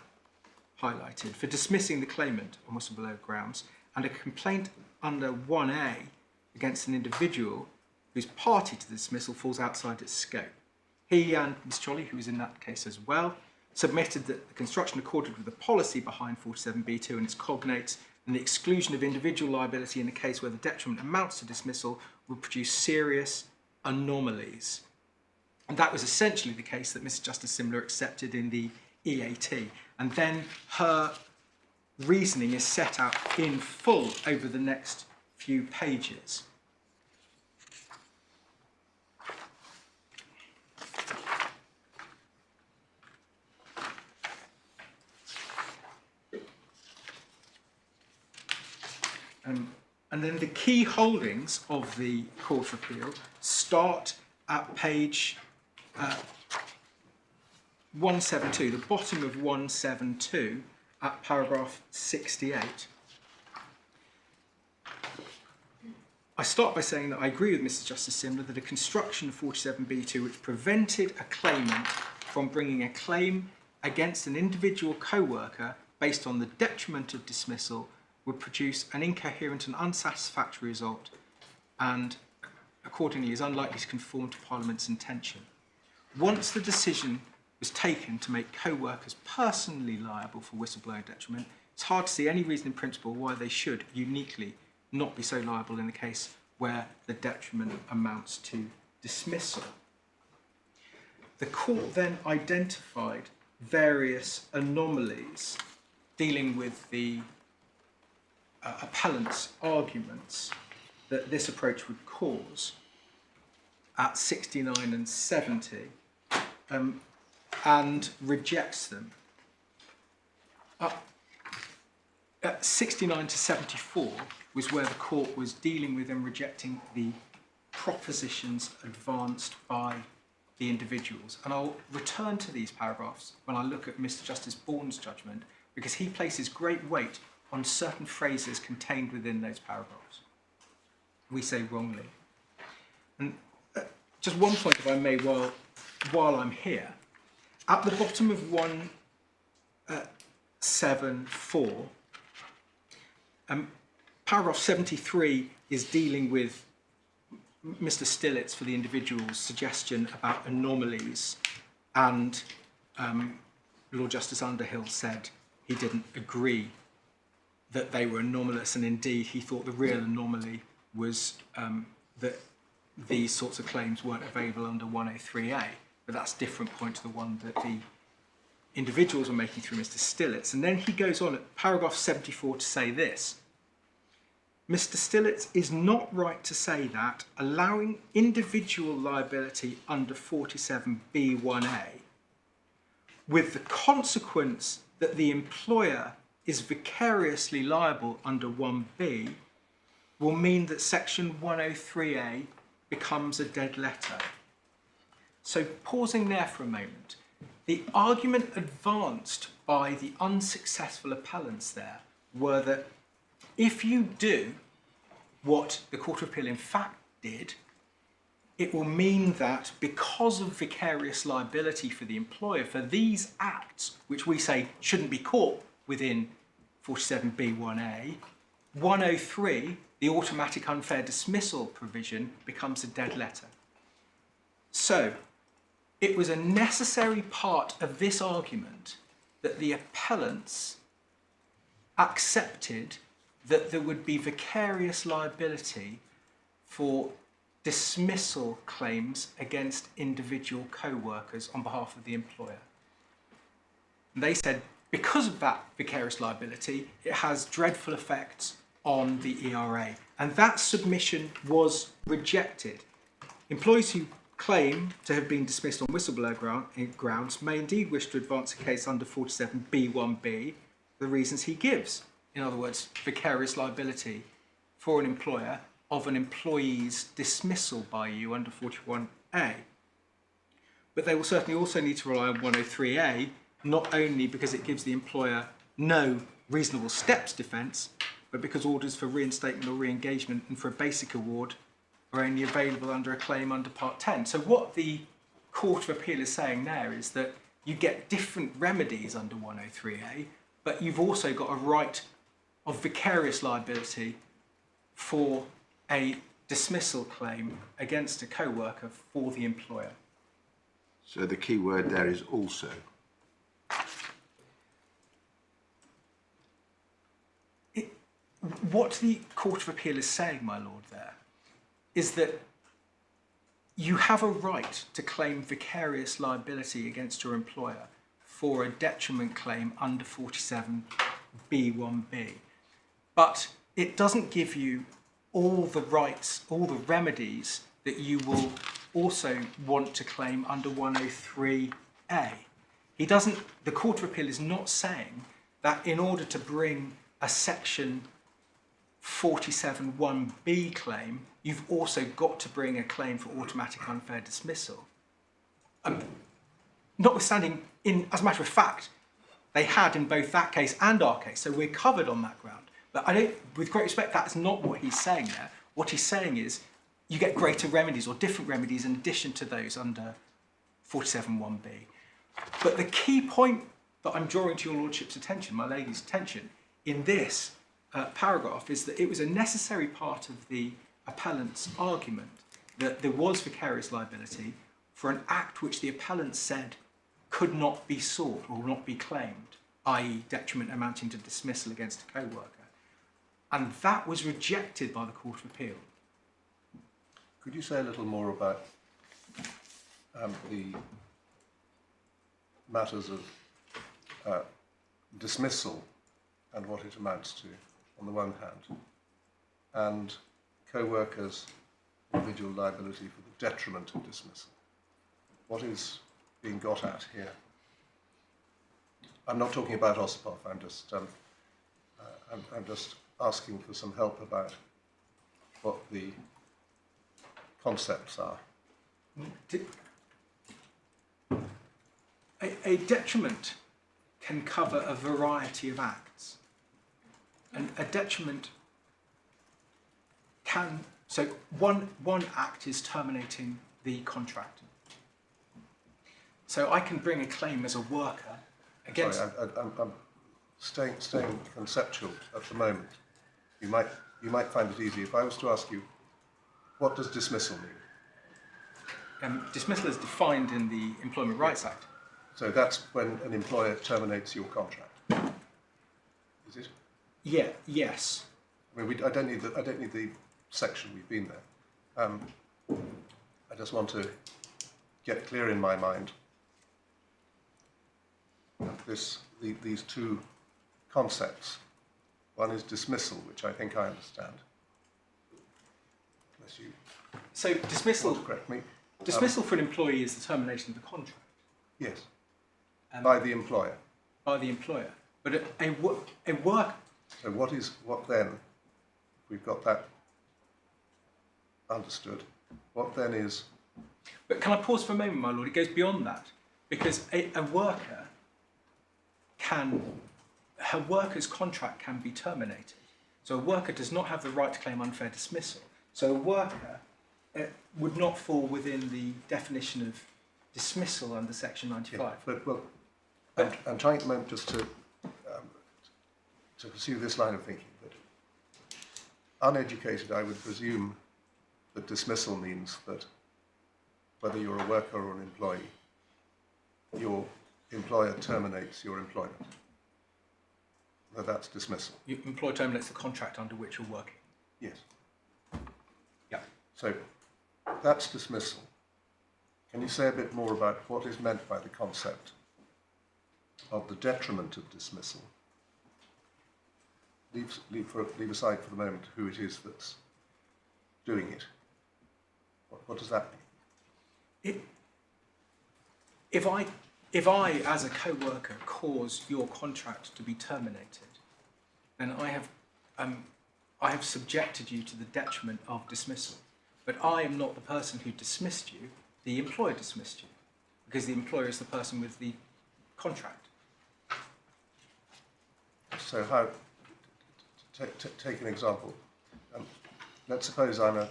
highlighted for dismissing the claimant on whistleblower grounds, and a complaint under 1A against an individual whose party to the dismissal falls outside its scope. He and Ms. Cholly, who was in that case as well, submitted that the construction accorded with the policy behind 47B2 and its cognates, and the exclusion of individual liability in a case where the detriment amounts to dismissal would produce serious anomalies. And that was essentially the case that Mr. Justice Simler accepted in the EAT. And then her reasoning is set out in full over the next few pages. And then the key holdings of the Court of Appeal start at page 172, the bottom of 172 at paragraph 68. I start by saying that I agree with Mr. Justice Simler that a construction of 47B2 which prevented a claimant from bringing a claim against an individual co-worker based on the detriment of dismissal would produce an incoherent and unsatisfactory result, and accordingly is unlikely to conform to Parliament's intention. Once the decision was taken to make co-workers personally liable for whistleblower detriment, it's hard to see any reason in principle why they should uniquely not be so liable in the case where the detriment amounts to dismissal. The court then identified various anomalies dealing with the appellant's arguments that this approach would cause at 69 and 70 and rejects them. At 69 to 74 was where the court was dealing with and rejecting the propositions advanced by the individuals. And I'll return to these paragraphs when I look at Mr. Justice Bourne's judgment, because he places great weight on certain phrases contained within those paragraphs. We say wrongly. And just one point, if I may, while I'm here. At the bottom of 174, paragraph 73 is dealing with Mr. Stillett's, for the individual's, suggestion about anomalies, and Lord Justice Underhill said he didn't agree that they were anomalous, and indeed he thought the real anomaly was that these sorts of claims weren't available under 103A, but that's a different point to the one that the individuals were making through Mr. Stillett's. And then he goes on at paragraph 74 to say this: Mr. Stillett's is not right to say that allowing individual liability under 47B1A, with the consequence that the employer is vicariously liable under 1B, will mean that section 103A becomes a dead letter. So pausing there for a moment, the argument advanced by the unsuccessful appellants there were that if you do what the Court of Appeal in fact did, it will mean that because of vicarious liability for the employer for these acts, which we say shouldn't be caught within 47B1A, 103, the automatic unfair dismissal provision, becomes a dead letter. So it was a necessary part of this argument that the appellants accepted that there would be vicarious liability for dismissal claims against individual co-workers on behalf of the employer. And they said because of that vicarious liability, it has dreadful effects on the ERA. And that submission was rejected. Employees who claim to have been dismissed on whistleblower grounds may indeed wish to advance a case under 47B1B, the reasons he gives. In other words, vicarious liability for an employer of an employee's dismissal by you under 41A. But they will certainly also need to rely on 103A, not only because it gives the employer no reasonable steps defence, but because orders for reinstatement or re-engagement and for a basic award are only available under a claim under Part 10. So what the Court of Appeal is saying there is that you get different remedies under 103A, but you've also got a right of vicarious liability for a dismissal claim against a co-worker for the employer. So the key word there is also. What the Court of Appeal is saying, my lord, there, is that you have a right to claim vicarious liability against your employer for a detriment claim under 47B1B. But it doesn't give you all the rights, all the remedies that you will also want to claim under 103A. The Court of Appeal is not saying that in order to bring a section 47(1)B claim, you've also got to bring a claim for automatic unfair dismissal. Notwithstanding, as a matter of fact, they had in both that case and our case, so we're covered on that ground. But with great respect, that's not what he's saying there. What he's saying is you get greater remedies or different remedies in addition to those under 47(1)B. But the key point that I'm drawing to your lordship's attention, my lady's attention, in this paragraph is that it was a necessary part of the appellant's argument that there was vicarious liability for an act which the appellant said could not be sought or not be claimed, i.e. detriment amounting to dismissal against a co-worker. And that was rejected by the Court of Appeal. Could you say a little more about the matters of dismissal and what it amounts to, on the one hand, and co-workers' individual liability for the detriment of dismissal? What is being got at here? I'm not talking about Ossipoff. I'm just asking for some help about what the concepts are. A detriment can cover a variety of acts. And a detriment can, so one act is terminating the contract. So I can bring a claim as a worker against... Sorry, I'm staying conceptual at the moment. You might find it easy if I was to ask you, what does dismissal mean? Dismissal is defined in the Employment Rights Act. So that's when an employer terminates your contract, is it? Yeah. Yes. I mean, I don't need the section. We've been there. I just want to get clear in my mind that these two concepts. One is dismissal, which I think I understand. Unless you So dismissal. want to correct me. Dismissal for an employee is the termination of the contract. Yes. By the employer. By the employer. But a work. So what then? We've got that understood. What then is? But can I pause for a moment, my lord? It goes beyond that, because a worker her worker's contract can be terminated. So a worker does not have the right to claim unfair dismissal. So a worker would not fall within the definition of dismissal under Section 95. Yeah, but I'm trying at the moment just to pursue this line of thinking. That uneducated, I would presume that dismissal means that whether you're a worker or an employee, your employer terminates your employment. That's dismissal. Your employer terminates the contract under which you're working. Yes. Yeah. So that's dismissal. Can you say a bit more about what is meant by the concept of the detriment of dismissal? Leave aside for the moment who it is that's doing it. What does that mean? If I, as a co-worker, cause your contract to be terminated, then I have subjected you to the detriment of dismissal. But I am not the person who dismissed you. The employer dismissed you, because the employer is the person with the contract. So how? Take an example. Let's suppose I'm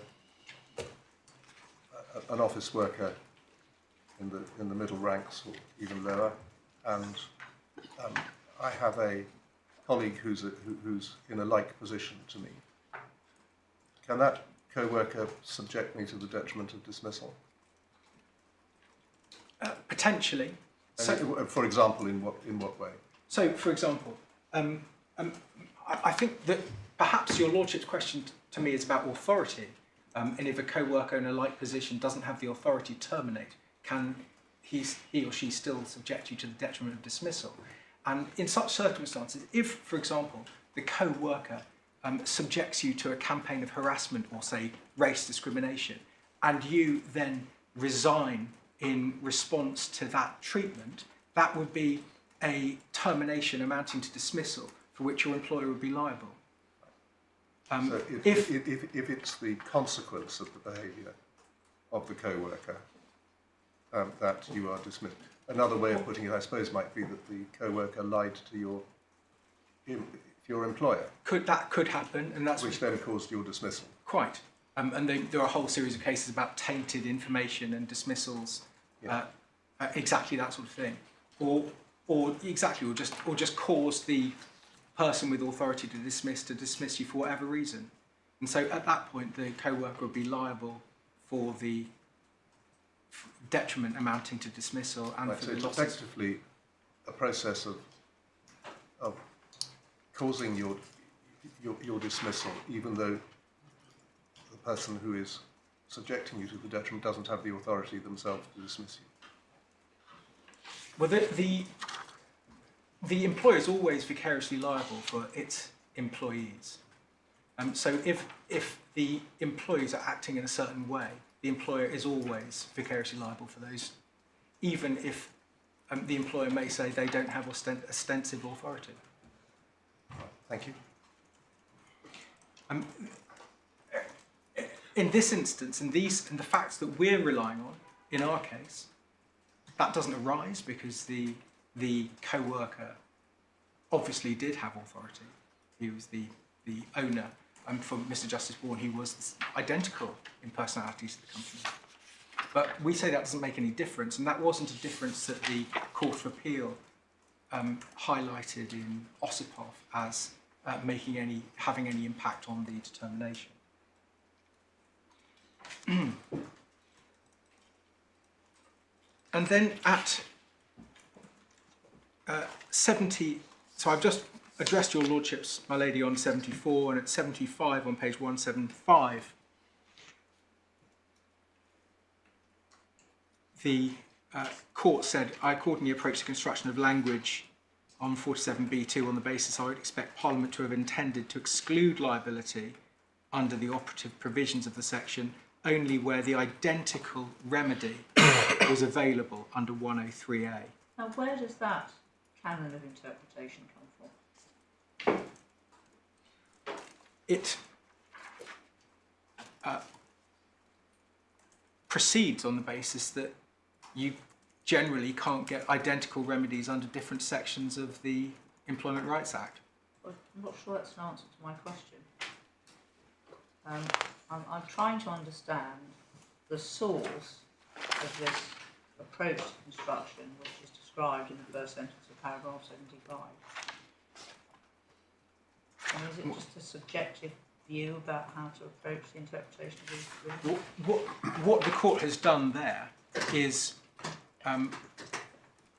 an office worker in the middle ranks or even lower, and I have a colleague who's in a like position to me. Can that co-worker subject me to the detriment of dismissal? Potentially. So, for example, in what way? So, for example, I think that perhaps your lordship's question to me is about authority, and if a co-worker in a like position doesn't have the authority to terminate, can he or she still subject you to the detriment of dismissal? And in such circumstances, if, for example, the co-worker subjects you to a campaign of harassment or, say, race discrimination, and you then resign in response to that treatment, that would be a termination amounting to dismissal for which your employer would be liable. So if it's the consequence of the behaviour of the co-worker that you are dismissed. Another way of putting it, I suppose, might be that the co-worker lied to your employer. That could happen, and that's which then caused your dismissal. Quite. And there are a whole series of cases about tainted information and dismissals, Yeah. Exactly that sort of thing, or just cause the person with authority to dismiss you for whatever reason. And so at that point, the co-worker would be liable for the detriment amounting to dismissal and for So the it's losses. effectively a process of causing your dismissal, even though the person who is subjecting you to the detriment doesn't have the authority themselves to dismiss you. Well, the employer is always vicariously liable for its employees. So if the employees are acting in a certain way, the employer is always vicariously liable for those, even if the employer may say they don't have ostensive authority. Thank you. In this instance, and the facts that we're relying on, in our case, that doesn't arise because the co-worker obviously did have authority. He was the owner, and for Mr. Justice Bourne, he was identical in personality to the company. But we say that doesn't make any difference, and that wasn't a difference that the Court of Appeal highlighted in Ossipov as having any impact on the determination. And then at 70, so I've just addressed your lordships, my lady, on 74, and at 75 on page 175, the court said, I accordingly approach the construction of language on 47B2 on the basis I would expect Parliament to have intended to exclude liability under the operative provisions of the section only where the identical remedy was available under 103A. Now, where does that canon of interpretation come from? It proceeds on the basis that you generally can't get identical remedies under different sections of the Employment Rights Act. Well, I'm not sure that's an answer to my question. I'm trying to understand the source of this approach to construction, which is described in the first sentence of paragraph 75. And is it just a subjective view about how to approach the interpretation of these rules? What the court has done there is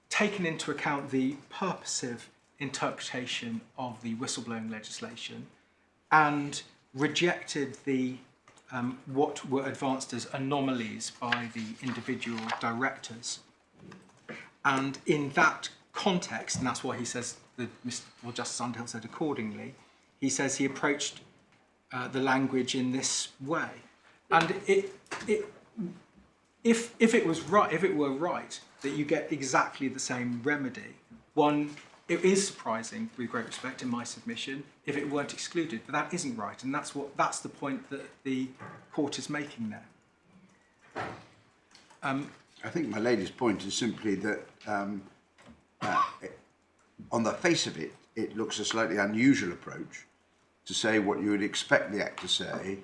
taken into account the purposive interpretation of the whistleblowing legislation and rejected the what were advanced as anomalies by the individual directors. And in that context, and that's why he says, Justice Underhill said accordingly, he says he approached the language in this way. And if it were right that you get exactly the same remedy, it is surprising, with great respect, in my submission, if it weren't excluded, but that isn't right, and that's the point that the court is making there. I think my lady's point is simply that on the face of it, it looks a slightly unusual approach to say what you would expect the Act to say,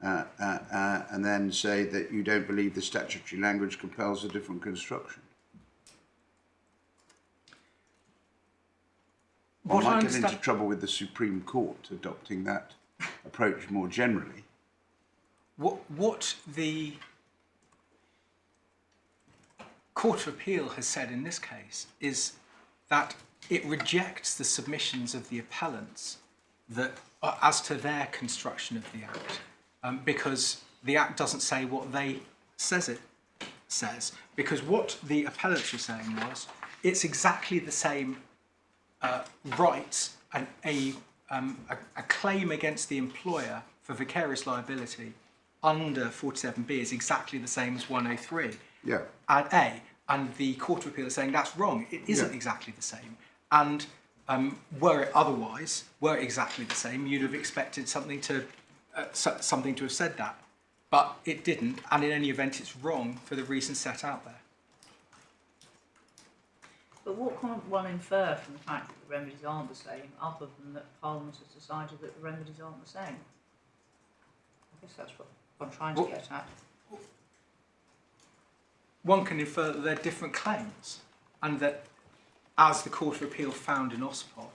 and then say that you don't believe the statutory language compels a different construction. One might get into trouble with the Supreme Court adopting that approach more generally. What the Court of Appeal has said in this case is that it rejects the submissions of the appellants that as to their construction of the Act, because the Act doesn't say what they says it says. Because what the appellants were saying was, it's exactly the same rights and a claim against the employer for vicarious liability under 47B is exactly the same as 103. Yeah. And the Court of Appeal is saying that's wrong. It isn't exactly the same. And were it exactly the same, you'd have expected something to have said that. But it didn't, and in any event, it's wrong for the reasons set out there. But what can one infer from the fact that the remedies aren't the same, other than that Parliament has decided that the remedies aren't the same? I guess that's what I'm trying to get at. One can infer that they're different claims, and that, as the Court of Appeal found in Ospov,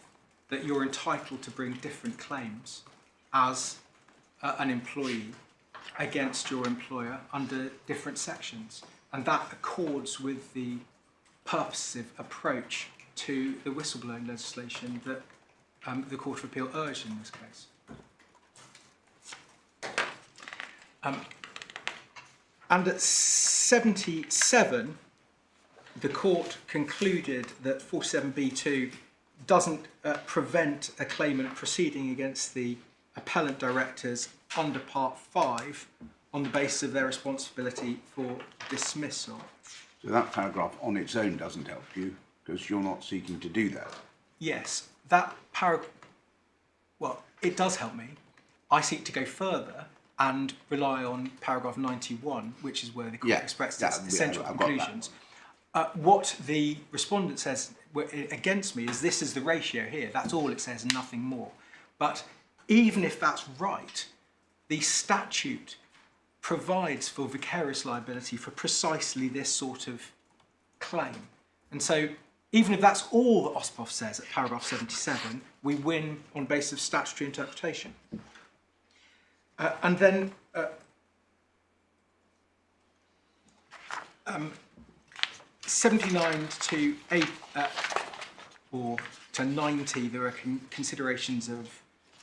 that you're entitled to bring different claims as an employee against your employer under different sections. And that accords with the purposive approach to the whistleblowing legislation that the Court of Appeal urged in this case. And at 77, the court concluded that 47B2 doesn't prevent a claimant proceeding against the appellant directors under Part 5 on the basis of their responsibility for dismissal. So that paragraph on its own doesn't help you, because you're not seeking to do that. Yes, that paragraph, well, it does help me. I seek to go further and rely on paragraph 91, which is where the court expressed its essential conclusions. What the respondent says against me is this is the ratio here. That's all it says and nothing more. But even if that's right, the statute provides for vicarious liability for precisely this sort of claim. And so even if that's all that Ospov says at paragraph 77, we win on basis of statutory interpretation. And then 79 to 8 or to 90, there are considerations of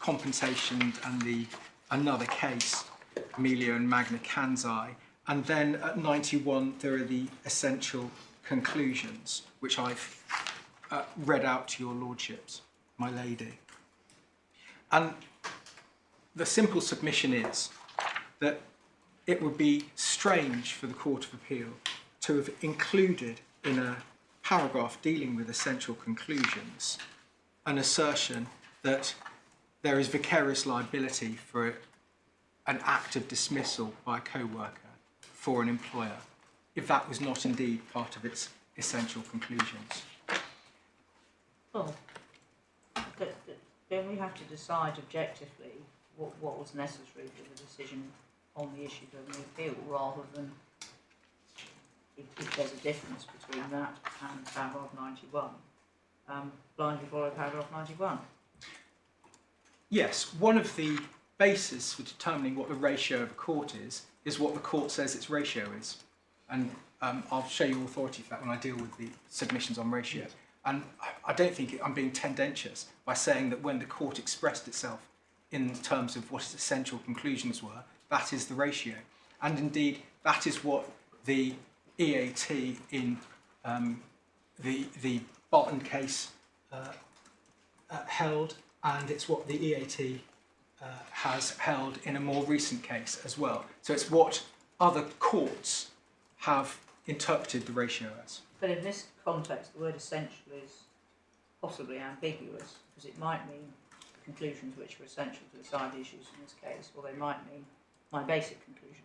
compensation and another case, Emilio and Magna Kanzai. And then at 91, there are the essential conclusions, which I've read out to your lordships, my lady. And the simple submission is that it would be strange for the Court of Appeal to have included in a paragraph dealing with essential conclusions an assertion that there is vicarious liability for an act of dismissal by a co-worker for an employer, if that was not indeed part of its essential conclusions. Well, don't we have to decide objectively what was necessary for the decision on the issue of the appeal, rather than if there's a difference between that and paragraph 91, blindly follow paragraph 91? Yes, one of the bases for determining what the ratio of a court is what the court says its ratio is. And I'll show you authority for that when I deal with the submissions on ratio. And I don't think I'm being tendentious by saying that when the court expressed itself in terms of what its essential conclusions were, that is the ratio. And indeed, that is what the EAT in the Barton case held, and it's what the EAT has held in a more recent case as well. So it's what other courts have interpreted the ratio as. But in this context, the word essential is possibly ambiguous, because it might mean conclusions which are essential to decide issues in this case, or they might mean my basic conclusion.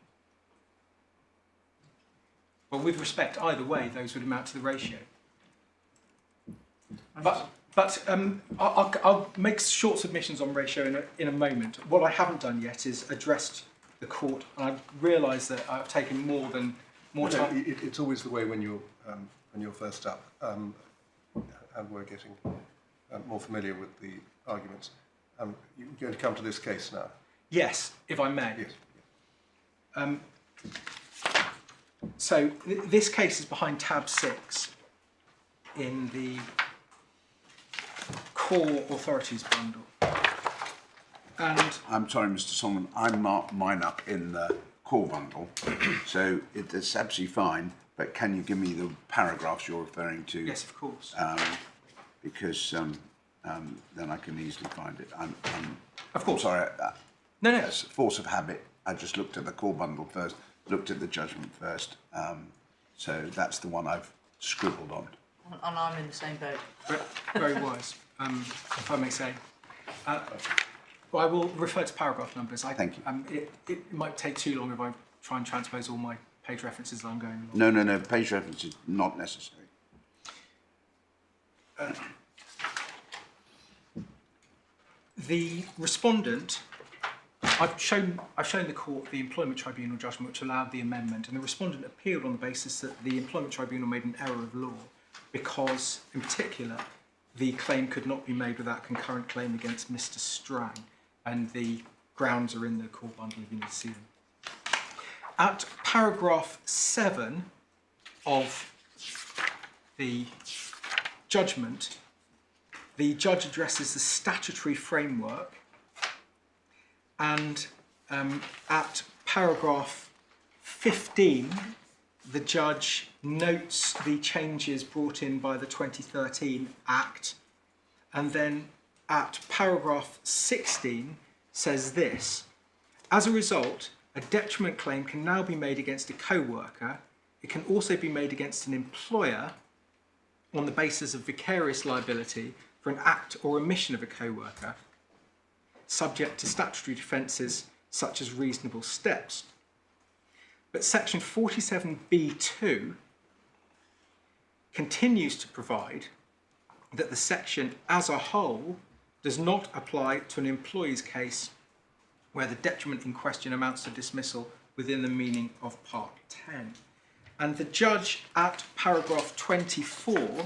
Well, with respect, either way, those would amount to the ratio. But I'll make short submissions on ratio in a moment. What I haven't done yet is addressed the court, and I realise that I've taken more time. It's always the way when you're first up, and we're getting more familiar with the arguments. You're going to come to this case now. Yes, if I may. Yes. So this case is behind tab 6 in the core authorities bundle. And I'm sorry, Mr. Solomon, I marked mine up in the core bundle, so it's absolutely fine, but can you give me the paragraphs you're referring to? yes, of course. Because then I can easily find it. Of course. I'm sorry, No. that's force of habit. I just looked at the core bundle first, looked at the judgment first, so that's the one I've scribbled on. And I'm in the same boat. Very wise, if I may say. Well, I will refer to paragraph numbers. Thank you. It might take too long if I try and transpose all my page references that I'm going along. No, page reference is not necessary. The respondent, I've shown the court the Employment Tribunal judgment which allowed the amendment, and the respondent appealed on the basis that the Employment Tribunal made an error of law because, in particular, the claim could not be made without concurrent claim against Mr. Strang, and the grounds are in the court bundle if you need to see them. At paragraph 7 of the judgment, the judge addresses the statutory framework, and at paragraph 15, the judge notes the changes brought in by the 2013 Act, and then at paragraph 16 says this: as a result, a detriment claim can now be made against a co-worker. It can also be made against an employer on the basis of vicarious liability for an act or omission of a co-worker, subject to statutory defences such as reasonable steps. But section 47B2 continues to provide that the section as a whole does not apply to an employee's case where the detriment in question amounts to dismissal within the meaning of Part 10. And the judge at paragraph 24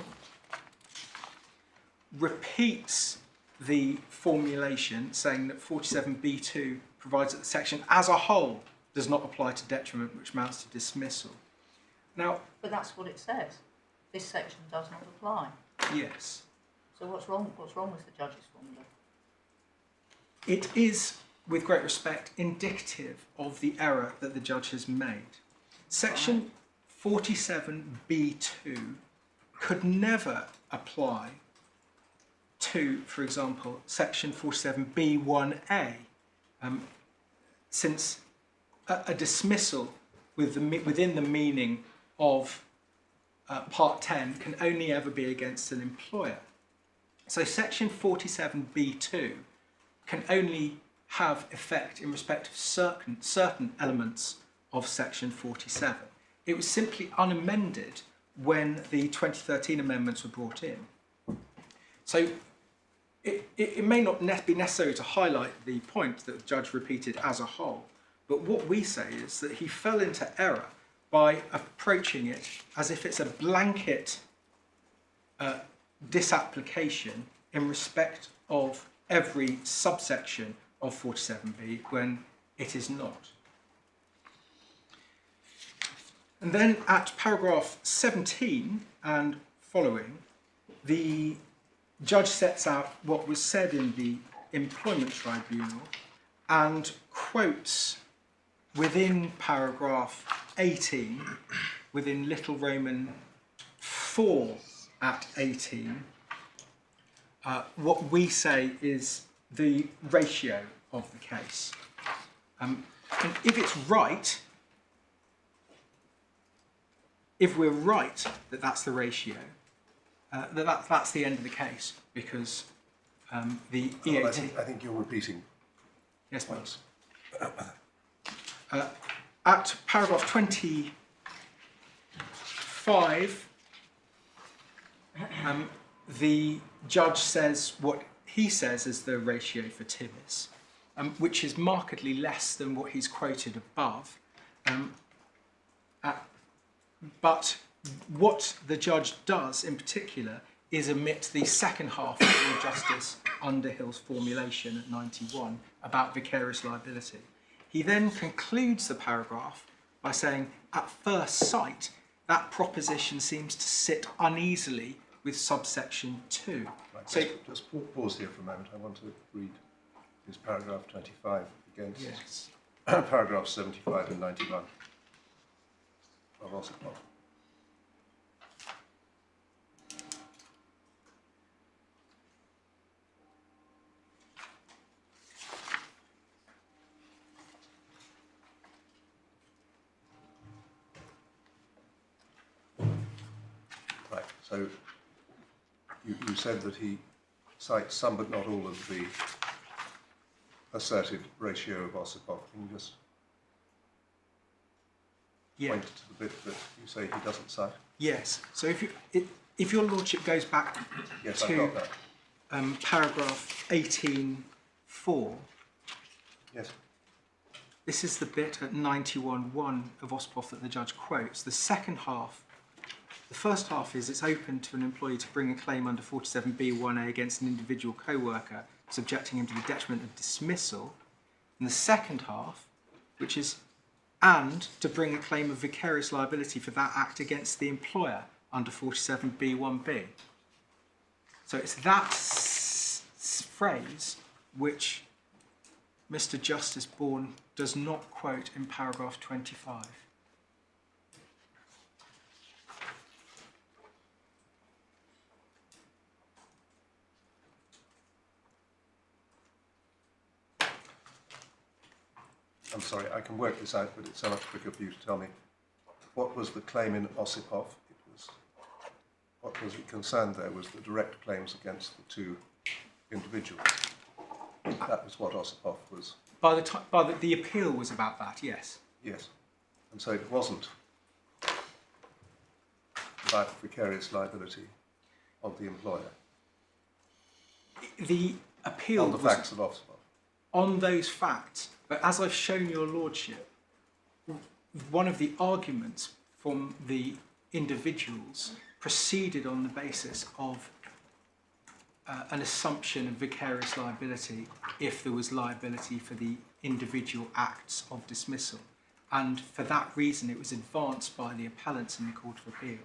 repeats the formulation, saying that 47B2 provides that the section as a whole does not apply to detriment which amounts to dismissal. Now, But that's what it says. This section does not apply. yes, So what's wrong with the judge's formula? it is, with great respect, indicative of the error that the judge has made. Section 47B2 could never apply to, for example, section 47B1A, since a dismissal within the meaning of Part 10 can only ever be against an employer. So section 47B2 can only have effect in respect of certain elements of section 47. It was simply unamended when the 2013 amendments were brought in. So it may not be necessary to highlight the point that the judge repeated as a whole, but what we say is that he fell into error by approaching it as if it's a blanket disapplication in respect of every subsection of 47B when it is not. And then at paragraph 17 and following, the judge sets out what was said in the Employment Tribunal and quotes within paragraph 18, within Little Roman 4 at 18, what we say is the ratio of the case. And if it's right, if we're right that that's the ratio, that's the end of the case, because the EAT... I think you're repeating. Yes, please. At paragraph 25, the judge says what he says is the ratio for Tivis, which is markedly less than what he's quoted above. But what the judge does in particular is omit the second half of Lord Justice Underhill's formulation at 91 about vicarious liability. He then concludes the paragraph by saying, at first sight, that proposition seems to sit uneasily with subsection 2. Right, So, just pause here for a moment. I want to read this paragraph 25 against yes. paragraph 75 and 91 of Ossipov. Right, so you said that he cites some but not all of the asserted ratio of Ossipov. Can you just point to the bit that you say he doesn't cite? Yes. So if your lordship goes back Yes, I've to got that. paragraph 18.4, Yes. this is the bit at 91.1 of Ossipov that the judge quotes. The second half, the first half is it's open to an employee to bring a claim under 47B1A against an individual co-worker, subjecting him to the detriment of dismissal. And the second half, which is and to bring a claim of vicarious liability for that act against the employer under 47B1B. So it's that phrase which Mr. Justice Bourne does not quote in paragraph 25. I'm sorry, I can work this out, but it's so much quicker for you to tell me. What was the claim in Ossipov? What was concerned there was the direct claims against the two individuals. That was what Ossipov was. The appeal was about that, yes. Yes. And so it wasn't about vicarious liability of the employer. The appeal on the was facts of Ossipov. on those facts, but as I've shown your lordship, one of the arguments from the individuals proceeded on the basis of an assumption of vicarious liability if there was liability for the individual acts of dismissal. And for that reason, it was advanced by the appellants in the Court of Appeal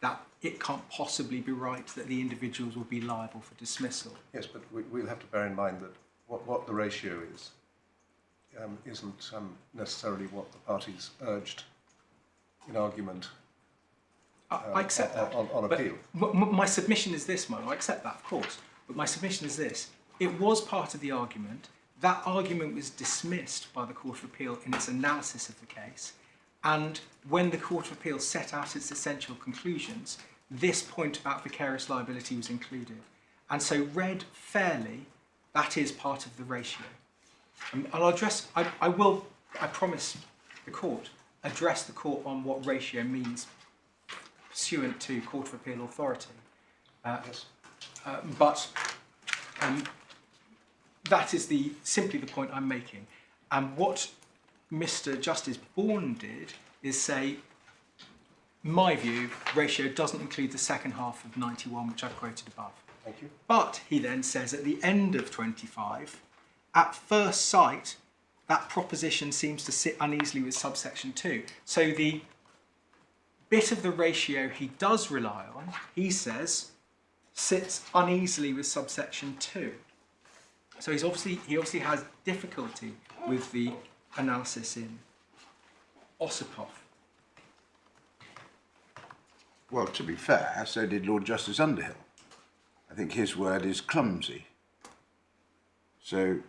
that it can't possibly be right that the individuals will be liable for dismissal. Yes, but we'll have to bear in mind that what the ratio is isn't necessarily what the parties urged in argument I accept that. on but appeal. My submission is this, Mo. I accept that, of course. But my submission is this. It was part of the argument. That argument was dismissed by the Court of Appeal in its analysis of the case. And when the Court of Appeal set out its essential conclusions, this point about vicarious liability was included. And so read fairly, that is part of the ratio. I'll address, I will, I promise the court, address the court on what ratio means pursuant to Court of Appeal authority. Yes. But that is simply the point I'm making. And what Mr. Justice Bourne did is say, in my view, ratio doesn't include the second half of 91, which I've quoted above. Thank you. But he then says at the end of 25, at first sight, that proposition seems to sit uneasily with subsection 2. So the bit of the ratio he does rely on, he says, sits uneasily with subsection 2. So he obviously has difficulty with the analysis in Osipov. Well, to be fair, so did Lord Justice Underhill. I think his word is clumsy. So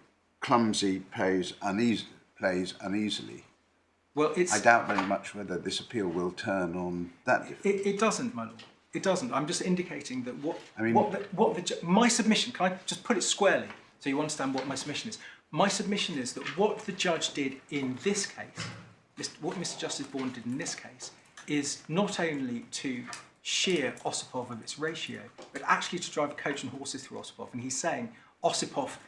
clumsy plays uneasily. Well, I doubt very much whether this appeal will turn on that difference. It doesn't, my lord. It doesn't. I'm just indicating that my submission. Can I just put it squarely so you understand what my submission is? My submission is that what the judge did in this case, what Mr. Justice Bourne did in this case, is not only to shear Osipov of its ratio, but actually to drive a coach and horses through Osipov. And he's saying Osipov,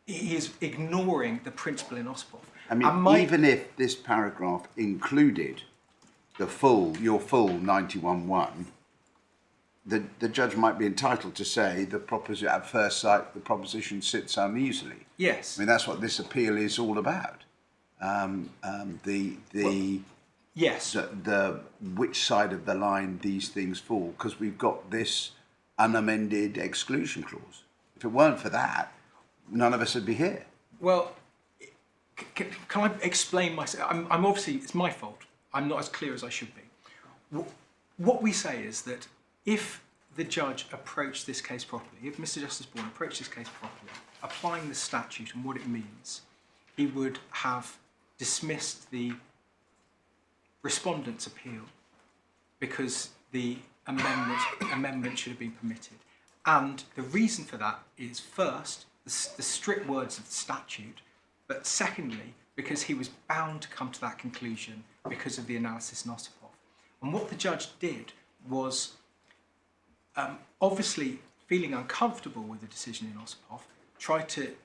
he is ignoring the principle in Osipov. I mean, even if this paragraph included your full 91.1, the judge might be entitled to say at first sight the proposition sits uneasily. Yes. I mean, that's what this appeal is all about. Yes. Which side of the line these things fall, because we've got this unamended exclusion clause. If it weren't for that, none of us would be here. Well, can I explain myself? I'm obviously, it's my fault. I'm not as clear as I should be. What we say is that if the judge approached this case properly, if Mr. Justice Bourne approached this case properly, applying the statute and what it means, he would have dismissed the Respondent's appeal because the amendment should have been permitted. And the reason for that is, first, the strict words of the statute, but secondly, because he was bound to come to that conclusion because of the analysis in Osipov. And what the judge did was, obviously feeling uncomfortable with the decision in Osipov, tried to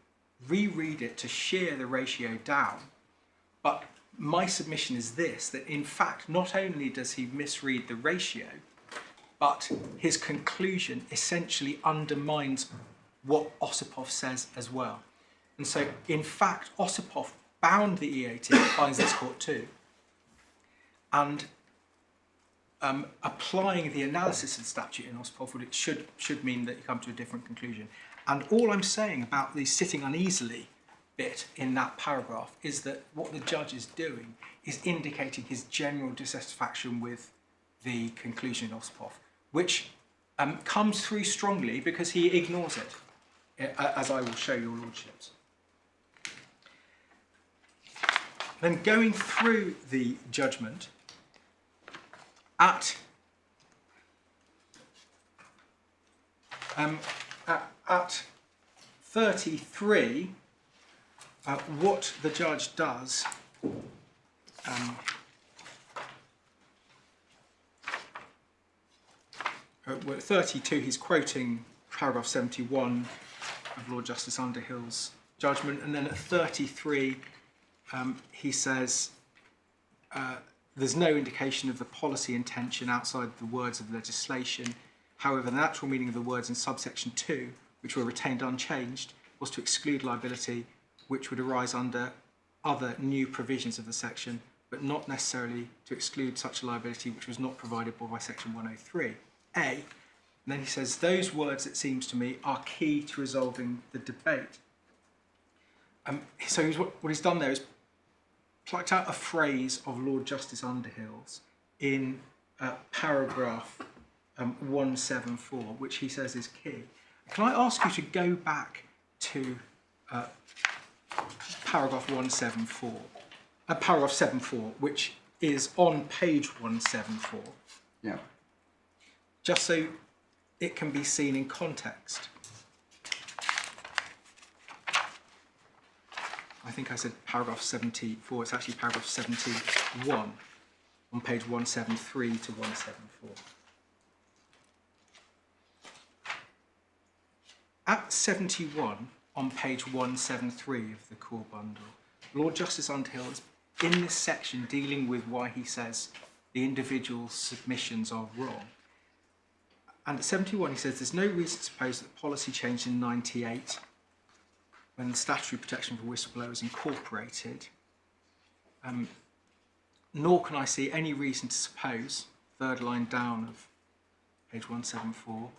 reread it to shear the ratio down. But my submission is this, that in fact, not only does he misread the ratio, but his conclusion essentially undermines what Osipov says as well. And so, in fact, Osipov bound the EAT, binds this court too, and applying the analysis of the statute in Osipov should mean that you come to a different conclusion. And all I'm saying about the sitting uneasily bit in that paragraph is that what the judge is doing is indicating his general dissatisfaction with the conclusion in Osipov, which comes through strongly because he ignores it, as I will show your lordships. Then going through the judgment, at 33, what the judge does, well, at 32 he's quoting paragraph 71 of Lord Justice Underhill's judgment, and then at 33 he says there's no indication of the policy intention outside the words of legislation. However, the natural meaning of the words in subsection 2, which were retained unchanged, was to exclude liability which would arise under other new provisions of the section, but not necessarily to exclude such a liability which was not provided for by section 103A. And then he says, those words, it seems to me, are key to resolving the debate. So what he's done there is plucked out a phrase of Lord Justice Underhill's in paragraph 174, which he says is key. Can I ask you to go back to paragraph 174, paragraph 74, which is on page 174. Yeah. Just so it can be seen in context. I think I said paragraph 74, it's actually paragraph 71 on page 173 to 174. At 71 on page 173 of the core bundle, Lord Justice Underhill is in this section dealing with why he says the individual submissions are wrong. And at 71 he says there's no reason to suppose that the policy changed in 98 when the statutory protection for whistleblowers incorporated, nor can I see any reason to suppose, third line down of page 174,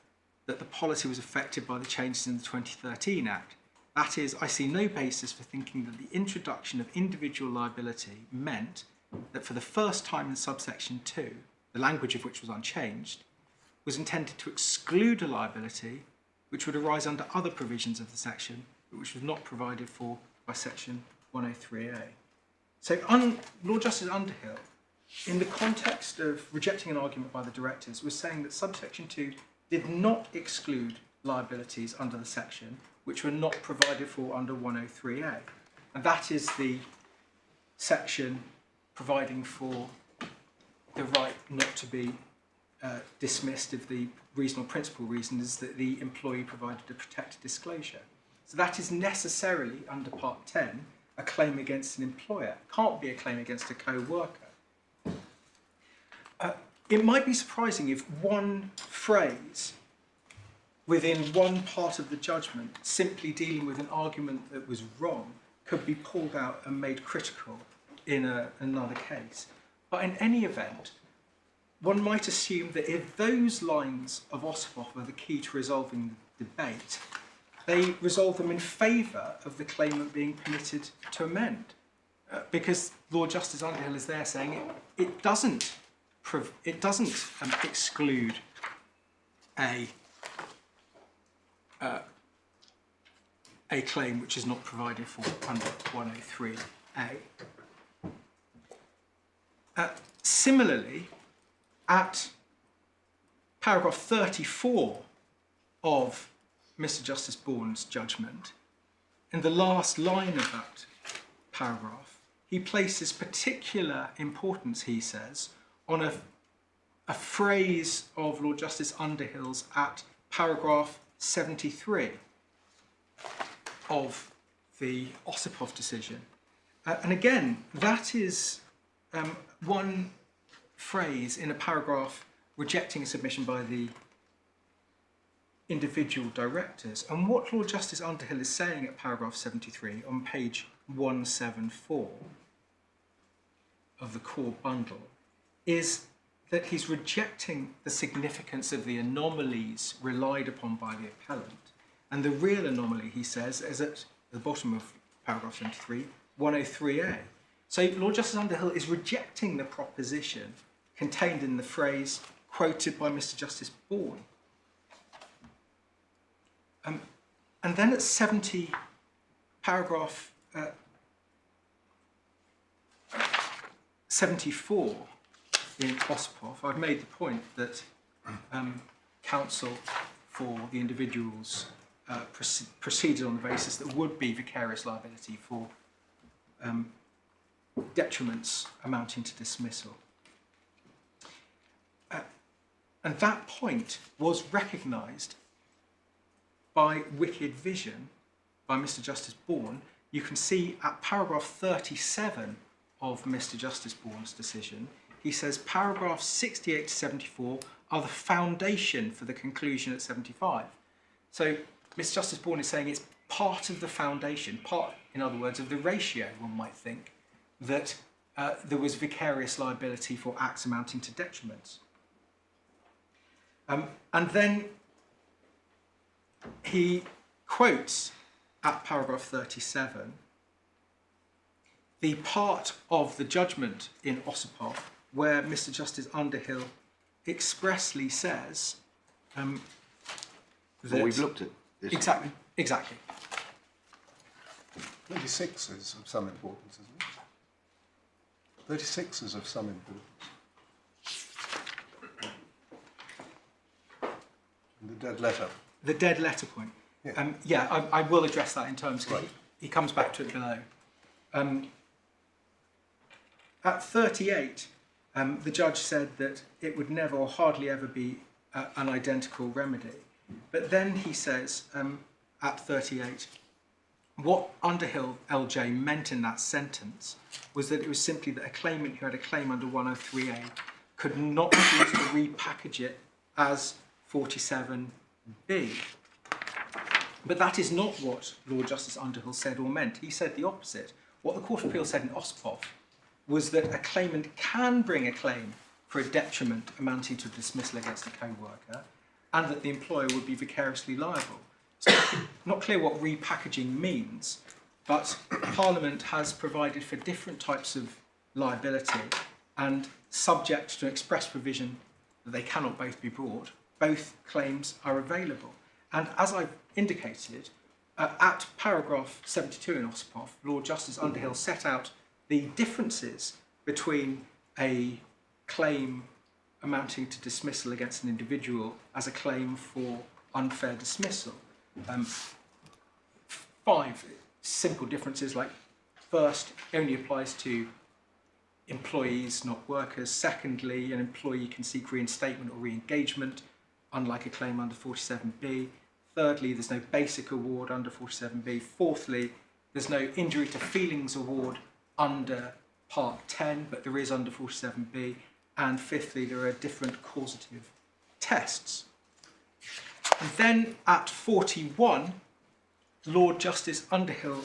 that the policy was affected by the changes in the 2013 Act. That is, I see no basis for thinking that the introduction of individual liability meant that for the first time in subsection 2, the language of which was unchanged, was intended to exclude a liability which would arise under other provisions of the section, but which was not provided for by section 103A. So Lord Justice Underhill, in the context of rejecting an argument by the directors, was saying that subsection 2 did not exclude liabilities under the section which were not provided for under 103A. And that is the section providing for the right not to be dismissed if the reasonable principal reason is that the employee provided a protected disclosure. So that is necessarily, under Part 10, a claim against an employer. It can't be a claim against a co-worker. It might be surprising if one phrase within one part of the judgment, simply dealing with an argument that was wrong, could be pulled out and made critical in another case. But in any event, one might assume that if those lines of Ossipoff are the key to resolving the debate, they resolve them in favour of the claimant being permitted to amend. Because Lord Justice Underhill is there saying it doesn't exclude a claim which is not provided for under 103A. Similarly, at paragraph 34 of Mr. Justice Bourne's judgment, in the last line of that paragraph, he places particular importance, he says, on a phrase of Lord Justice Underhill's at paragraph 73 of the Ossipoff decision. And again, that is one phrase in a paragraph rejecting a submission by the individual directors. And what Lord Justice Underhill is saying at paragraph 73 on page 174 of the core bundle is that he's rejecting the significance of the anomalies relied upon by the appellant. And the real anomaly, he says, is at the bottom of paragraph 73, 103A. So Lord Justice Underhill is rejecting the proposition contained in the phrase quoted by Mr. Justice Bourne. And then at paragraph 74 in Ossipoff, I've made the point that counsel for the individuals proceeded on the basis that would be vicarious liability for detriments amounting to dismissal. And that point was recognised by Wicked Vision, by Mr. Justice Bourne. You can see at paragraph 37 of Mr. Justice Bourne's decision, he says paragraphs 68 to 74 are the foundation for the conclusion at 75. So Mr. Justice Bourne is saying it's part of the foundation, part, in other words, of the ratio, one might think, that there was vicarious liability for acts amounting to detriments. And then he quotes at paragraph 37 the part of the judgment in Ossipoff where Mr. Justice Underhill expressly says that... Well, we've looked at this. Exactly. 36 is of some importance, isn't it? 36 is of some importance. The dead letter. The dead letter point. Yeah, I will address that in terms, because he comes back to it below. At 38, the judge said that it would never or hardly ever be an identical remedy. But then he says, at 38, what Underhill LJ meant in that sentence was that it was simply that a claimant who had a claim under 103A could not choose to repackage it as 47B. But that is not what Lord Justice Underhill said or meant. He said the opposite. What the Court of Appeal said in Ossipoff was that a claimant can bring a claim for a detriment amounting to dismissal against a co-worker, and that the employer would be vicariously liable. It's not clear what repackaging means, but Parliament has provided for different types of liability, and subject to express provision that they cannot both be brought, both claims are available. And as I've indicated, at paragraph 72 in Ossipoff, Lord Justice Underhill set out the differences between a claim amounting to dismissal against an individual as a claim for unfair dismissal. 5 simple differences, like first, only applies to employees, not workers. Secondly, an employee can seek reinstatement or re-engagement, unlike a claim under 47B. Thirdly, there's no basic award under 47B. Fourthly, there's no injury to feelings award under Part 10, but there is under 47B. And fifthly, there are different causative tests. And then at 41, Lord Justice Underhill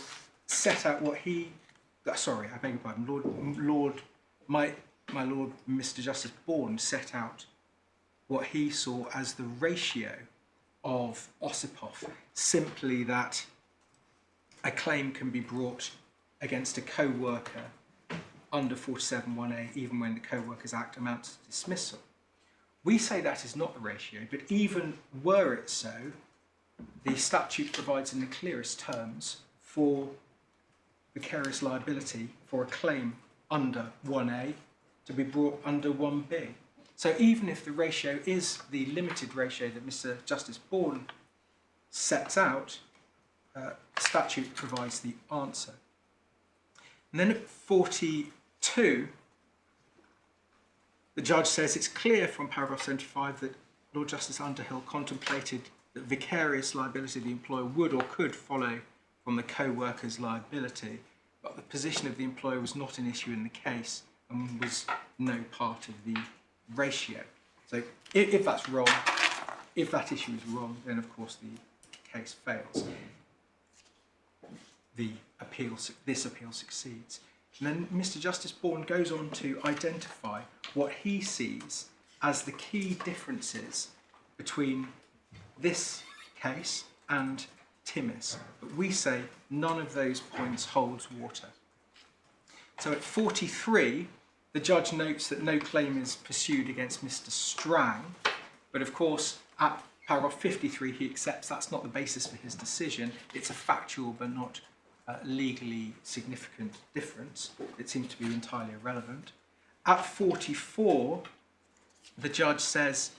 set out what he... Sorry, I beg your pardon. My Lord Mr. Justice Bourne set out what he saw as the ratio of Ossipoff, simply that a claim can be brought against a co-worker under 47(1)A even when the Co-Workers Act amounts to dismissal. We say that is not the ratio, but even were it so, the statute provides in the clearest terms for vicarious liability for a claim under 1A to be brought under 1B. So even if the ratio is the limited ratio that Mr. Justice Bourne sets out, statute provides the answer. And then at 42, the judge says it's clear from paragraph 75 that Lord Justice Underhill contemplated that vicarious liability of the employer would or could follow from the co-worker's liability, but the position of the employer was not an issue in the case and was no part of the ratio. So if that's wrong, if that issue is wrong, then of course the case fails. This appeal succeeds. And then Mr. Justice Bourne goes on to identify what he sees as the key differences between this case and Timmis. But we say none of those points holds water. So at 43, the judge notes that no claim is pursued against Mr. Strang, but of course at paragraph 53 he accepts that's not the basis for his decision. It's a factual but not legally significant difference. It seems to be entirely irrelevant. At 44, the judge says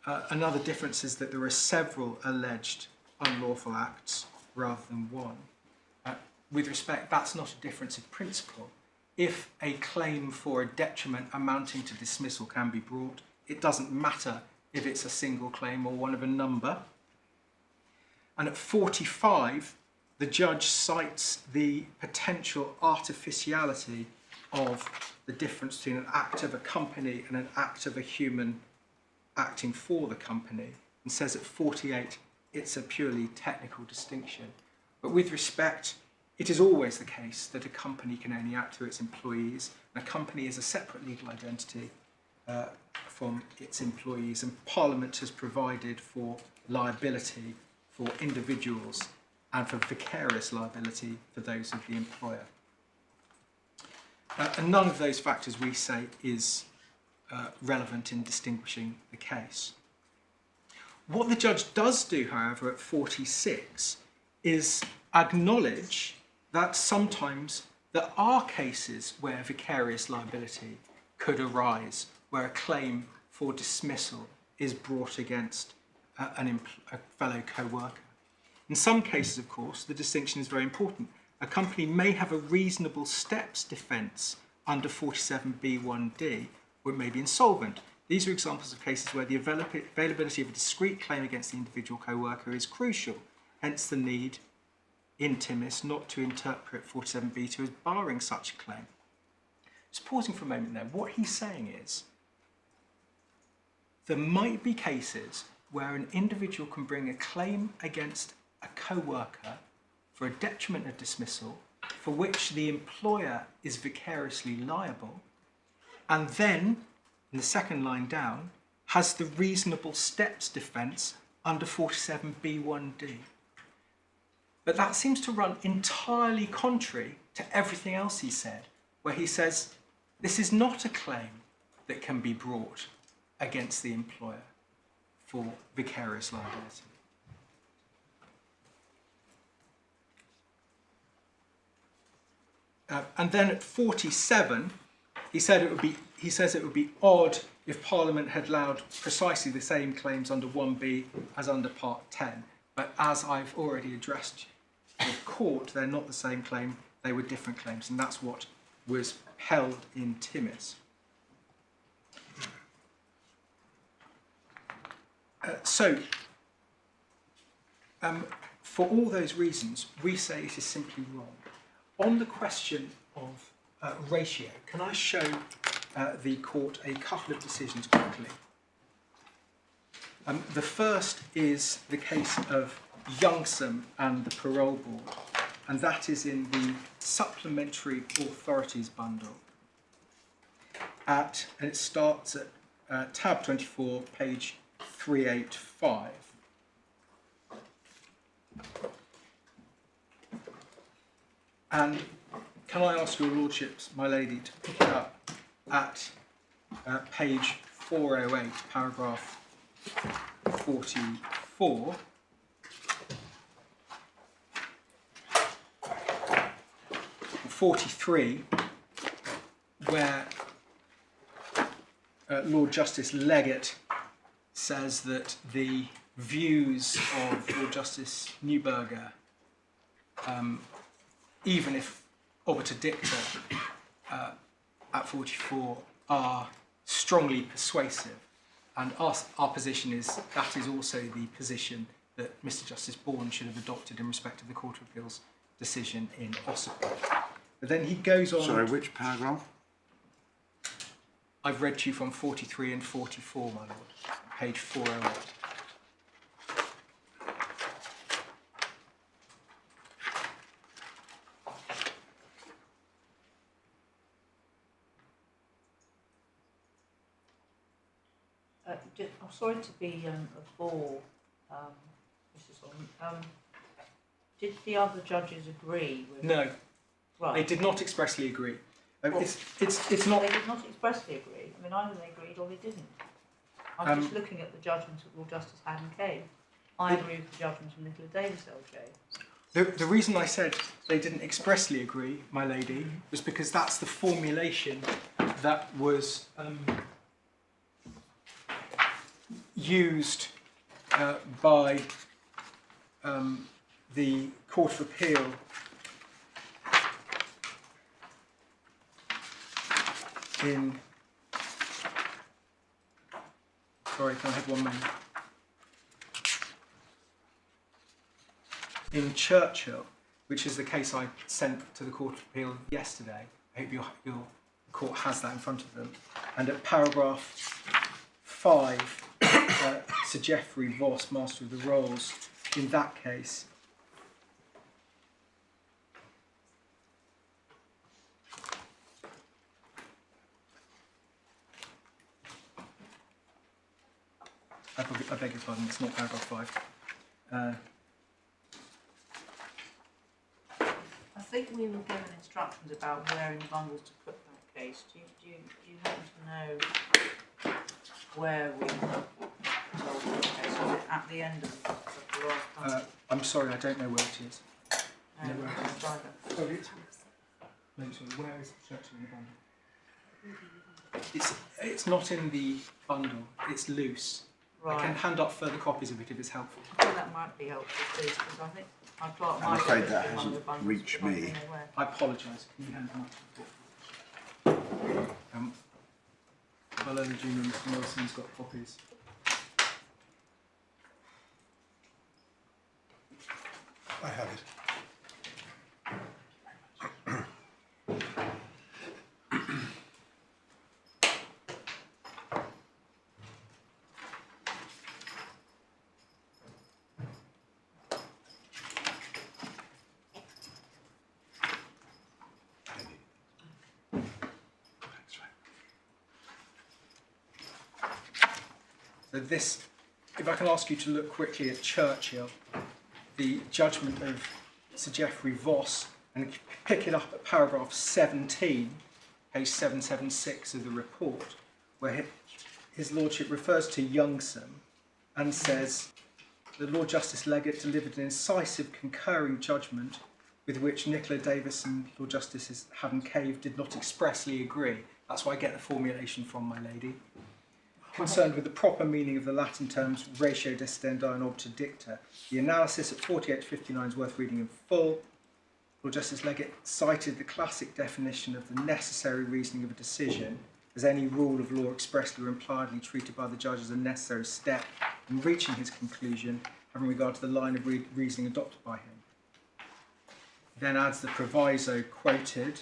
another difference is that there are several alleged unlawful acts rather than one. With respect, that's not a difference of principle. If a claim for a detriment amounting to dismissal can be brought, it doesn't matter if it's a single claim or one of a number. And at 45, the judge cites the potential artificiality of the difference between an act of a company and an act of a human acting for the company, and says at 48 it's a purely technical distinction. But with respect, it is always the case that a company can only act through its employees, and a company is a separate legal identity from its employees, and Parliament has provided for liability for individuals and for vicarious liability for those of the employer. And none of those factors, we say, is relevant in distinguishing the case. What the judge does do, however, at 46 is acknowledge that sometimes there are cases where vicarious liability could arise, where a claim for dismissal is brought against a fellow co-worker. In some cases, of course, the distinction is very important. A company may have a reasonable steps defence under 47B1D, or it may be insolvent. These are examples of cases where the availability of a discrete claim against the individual co-worker is crucial, hence the need in Timmis not to interpret 47B2 as barring such a claim. Just pausing for a moment there, what he's saying is there might be cases where an individual can bring a claim against a co-worker for a detriment of dismissal for which the employer is vicariously liable, and then, in the second line down, has the reasonable steps defence under 47B1D. But that seems to run entirely contrary to everything else he said, where he says this is not a claim that can be brought against the employer for vicarious liability. And then at 47, he says it would be odd if Parliament had allowed precisely the same claims under 1B as under Part 10. But as I've already addressed the court, they're not the same claim, they were different claims, and that's what was held in Timmis. For all those reasons, we say it is simply wrong. On the question of ratio, can I show the court a couple of decisions quickly? The first is the case of Youngsome and the Parole Board, and that is in the Supplementary Authorities bundle. And it starts at tab 24, page 385. And can I ask your lordships, my lady, to pick it up at page 408, paragraph 44. Or 43, where Lord Justice Leggett says that the views of Lord Justice Neuberger, even if obiter dicta at 44, are strongly persuasive. And our position is that is also the position that Mr. Justice Bourne should have adopted in respect of the Court of Appeal's decision in Ossipon. But then he goes on... Sorry, which paragraph? I've read to you from 43 and 44, my lord, page 408. I'm sorry to be a bore, Mrs. Solomon. Did the other judges agree with... No, Right. they did not expressly agree. Well, It's not... They did not expressly agree. I mean, either they agreed or they didn't. I'm just looking at the judgment of Lord Justice Haddon Cave. I agree with the judgment of Nicola Davis LJ. The reason I said they didn't expressly agree, my lady, was because that's the formulation that was used by the Court of Appeal in... Sorry, can I have 1 moment? In Churchill, which is the case I sent to the Court of Appeal yesterday. I hope your court has that in front of them. And at paragraph 5, Sir Geoffrey Voss, Master of the Rolls, in that case, I beg your pardon, it's not paragraph 5. I think we were given instructions about where in the bundles to put that case. Do you happen to know where we told the case? Was it at the end of the last bundle? I'm sorry, I don't know where it is. No, where it it's either. Oh, it's... No, sorry, where is it actually in the bundle? It's not in the bundle, it's loose. Right. I can hand up further copies of it if it's helpful. I think that might be helpful, please, because I think my clerk I'm might afraid have that been one of hasn't the bundles, reached but I me. don't know where. I apologise. Can you hand them up? Well, only Junior and Mr. Wilson's got copies. I have it. So this, if I can ask you to look quickly at Churchill, the judgment of Sir Geoffrey Voss, and pick it up at paragraph 17, page 776 of the report, where his lordship refers to Youngson and says, the Lord Justice Legate delivered an incisive concurring judgment with which Nicola Davis and Lord Justice Haddon Cave did not expressly agree. That's why I get the formulation from, my lady. Concerned with the proper meaning of the Latin terms ratio desidendi and obter dicta, the analysis at 48 to 59 is worth reading in full. Lord Justice Legate cited the classic definition of the necessary reasoning of a decision as any rule of law expressly or impliedly treated by the judge as a necessary step in reaching his conclusion, having regard to the line of reasoning adopted by him. He then adds the proviso quoted.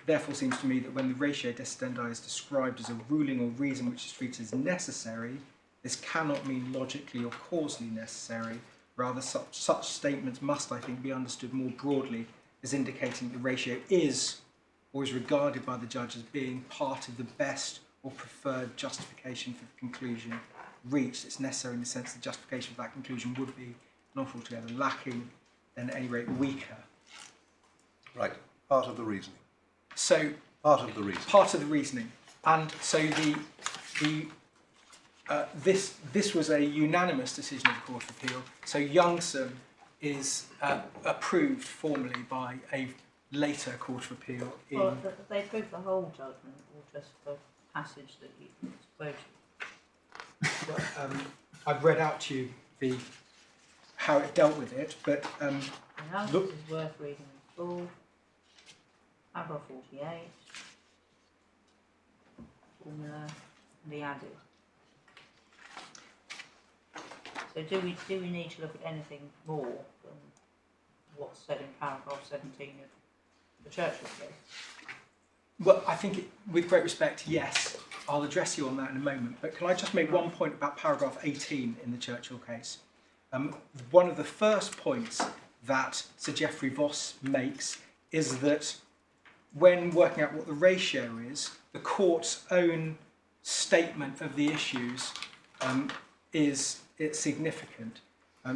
Therefore seems to me that when the ratio desidendi is described as a ruling or reason which is treated as necessary, this cannot mean logically or causally necessary. Rather, such statements must, I think, be understood more broadly as indicating that the ratio is or is regarded by the judge as being part of the best or preferred justification for the conclusion reached. It's necessary in the sense that justification for that conclusion would be not altogether lacking, then at any rate weaker. Right, part of the reasoning. So part of the reasoning. Part of the reasoning, and so this was a unanimous decision of the Court of Appeal. So Youngson is approved formally by a later Court of Appeal. Well, they approved the whole judgment, or just the passage that you quoted. I've read out to you how it dealt with it, but the analysis is worth reading in full. Paragraph 48, formula, and the added. So do we need to look at anything more than what's said in paragraph 17 of the Churchill case? Well, I think, with great respect, yes. I'll address you on that in a moment. But can I just make one point about paragraph 18 in the Churchill case? One of the first points that Sir Geoffrey Voss makes is that when working out what the ratio is, the court's own statement of the issues is significant.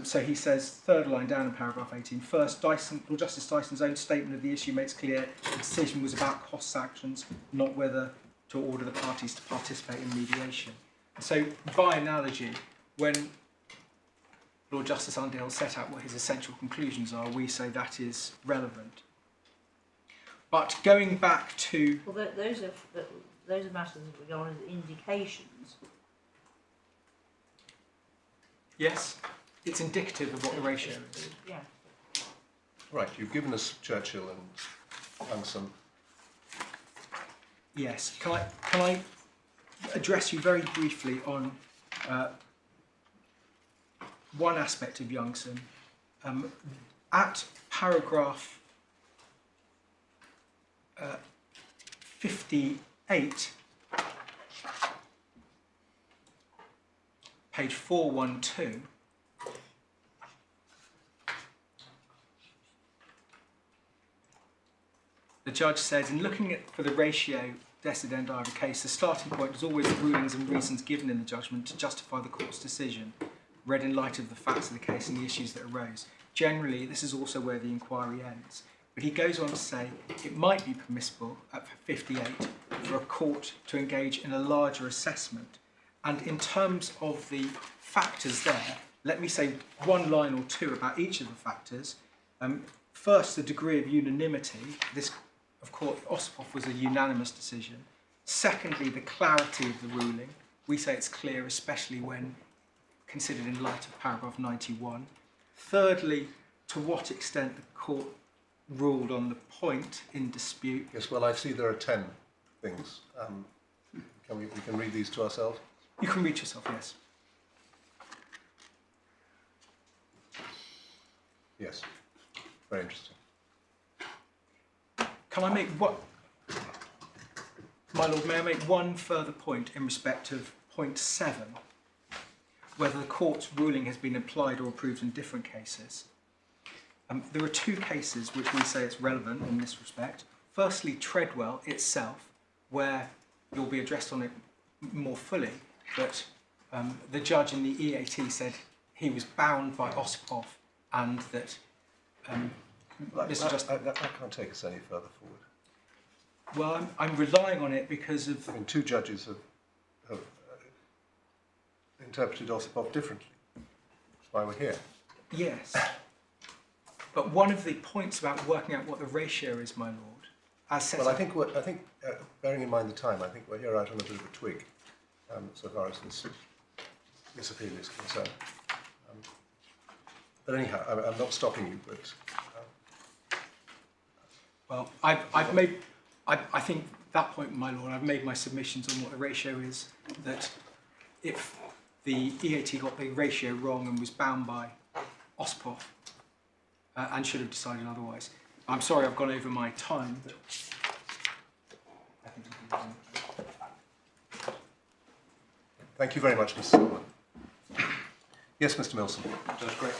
So he says, third line down in paragraph 18, first, Lord Justice Dyson's own statement of the issue makes clear the decision was about cost actions, not whether to order the parties to participate in mediation. So, by analogy, when Lord Justice Underhill set out what his essential conclusions are, we say that is relevant. But going back to... Well, those are matters that we go on as indications. Yes, it's indicative of what the ratio is. Yeah. Right, you've given us Churchill and Youngson. Yes. Can I address you very briefly on one aspect of Youngson? At paragraph 58, page 412, the judge says, in looking for the ratio desidendi of a case, the starting point is always the rulings and reasons given in the judgment to justify the court's decision, read in light of the facts of the case and the issues that arose. Generally, this is also where the inquiry ends. But he goes on to say it might be permissible at 58 for a court to engage in a larger assessment. And in terms of the factors there, let me say one line or two about each of the factors. First, the degree of unanimity. This, of course, Osipov was a unanimous decision. Secondly, the clarity of the ruling. We say it's clear, especially when considered in light of paragraph 91. Thirdly, to what extent the court ruled on the point in dispute. Yes, well, I see there are 10 things. We can read these to ourselves? You can read yourself, yes. Yes, very interesting. Can I make what, my lord, may I make one further point in respect of point 7, whether the court's ruling has been applied or approved in different cases? There are two cases which we say it's relevant in this respect. Firstly, Treadwell itself, where you'll be addressed on it more fully that the judge in the EAT said he was bound by Osipov and that Mr. Justice... I can't take us any further forward. Well, I'm relying on it because of... I mean, two judges have interpreted Osipov differently. That's why we're here. Yes. But one of the points about working out what the ratio is, my lord, as set Well, I out- think, bearing in mind the time, I think we're here out on a bit of a twig, so far as this appeal is concerned. But anyhow, I'm not stopping you, but... Well, I think that point, my lord, I've made my submissions on what the ratio is, that if the EAT got the ratio wrong and was bound by Osipov and should have decided otherwise. I'm sorry I've gone over my time, but I think we can... Thank you very much, Mr. Silverman. Yes, Mr. Milson. Judge, great.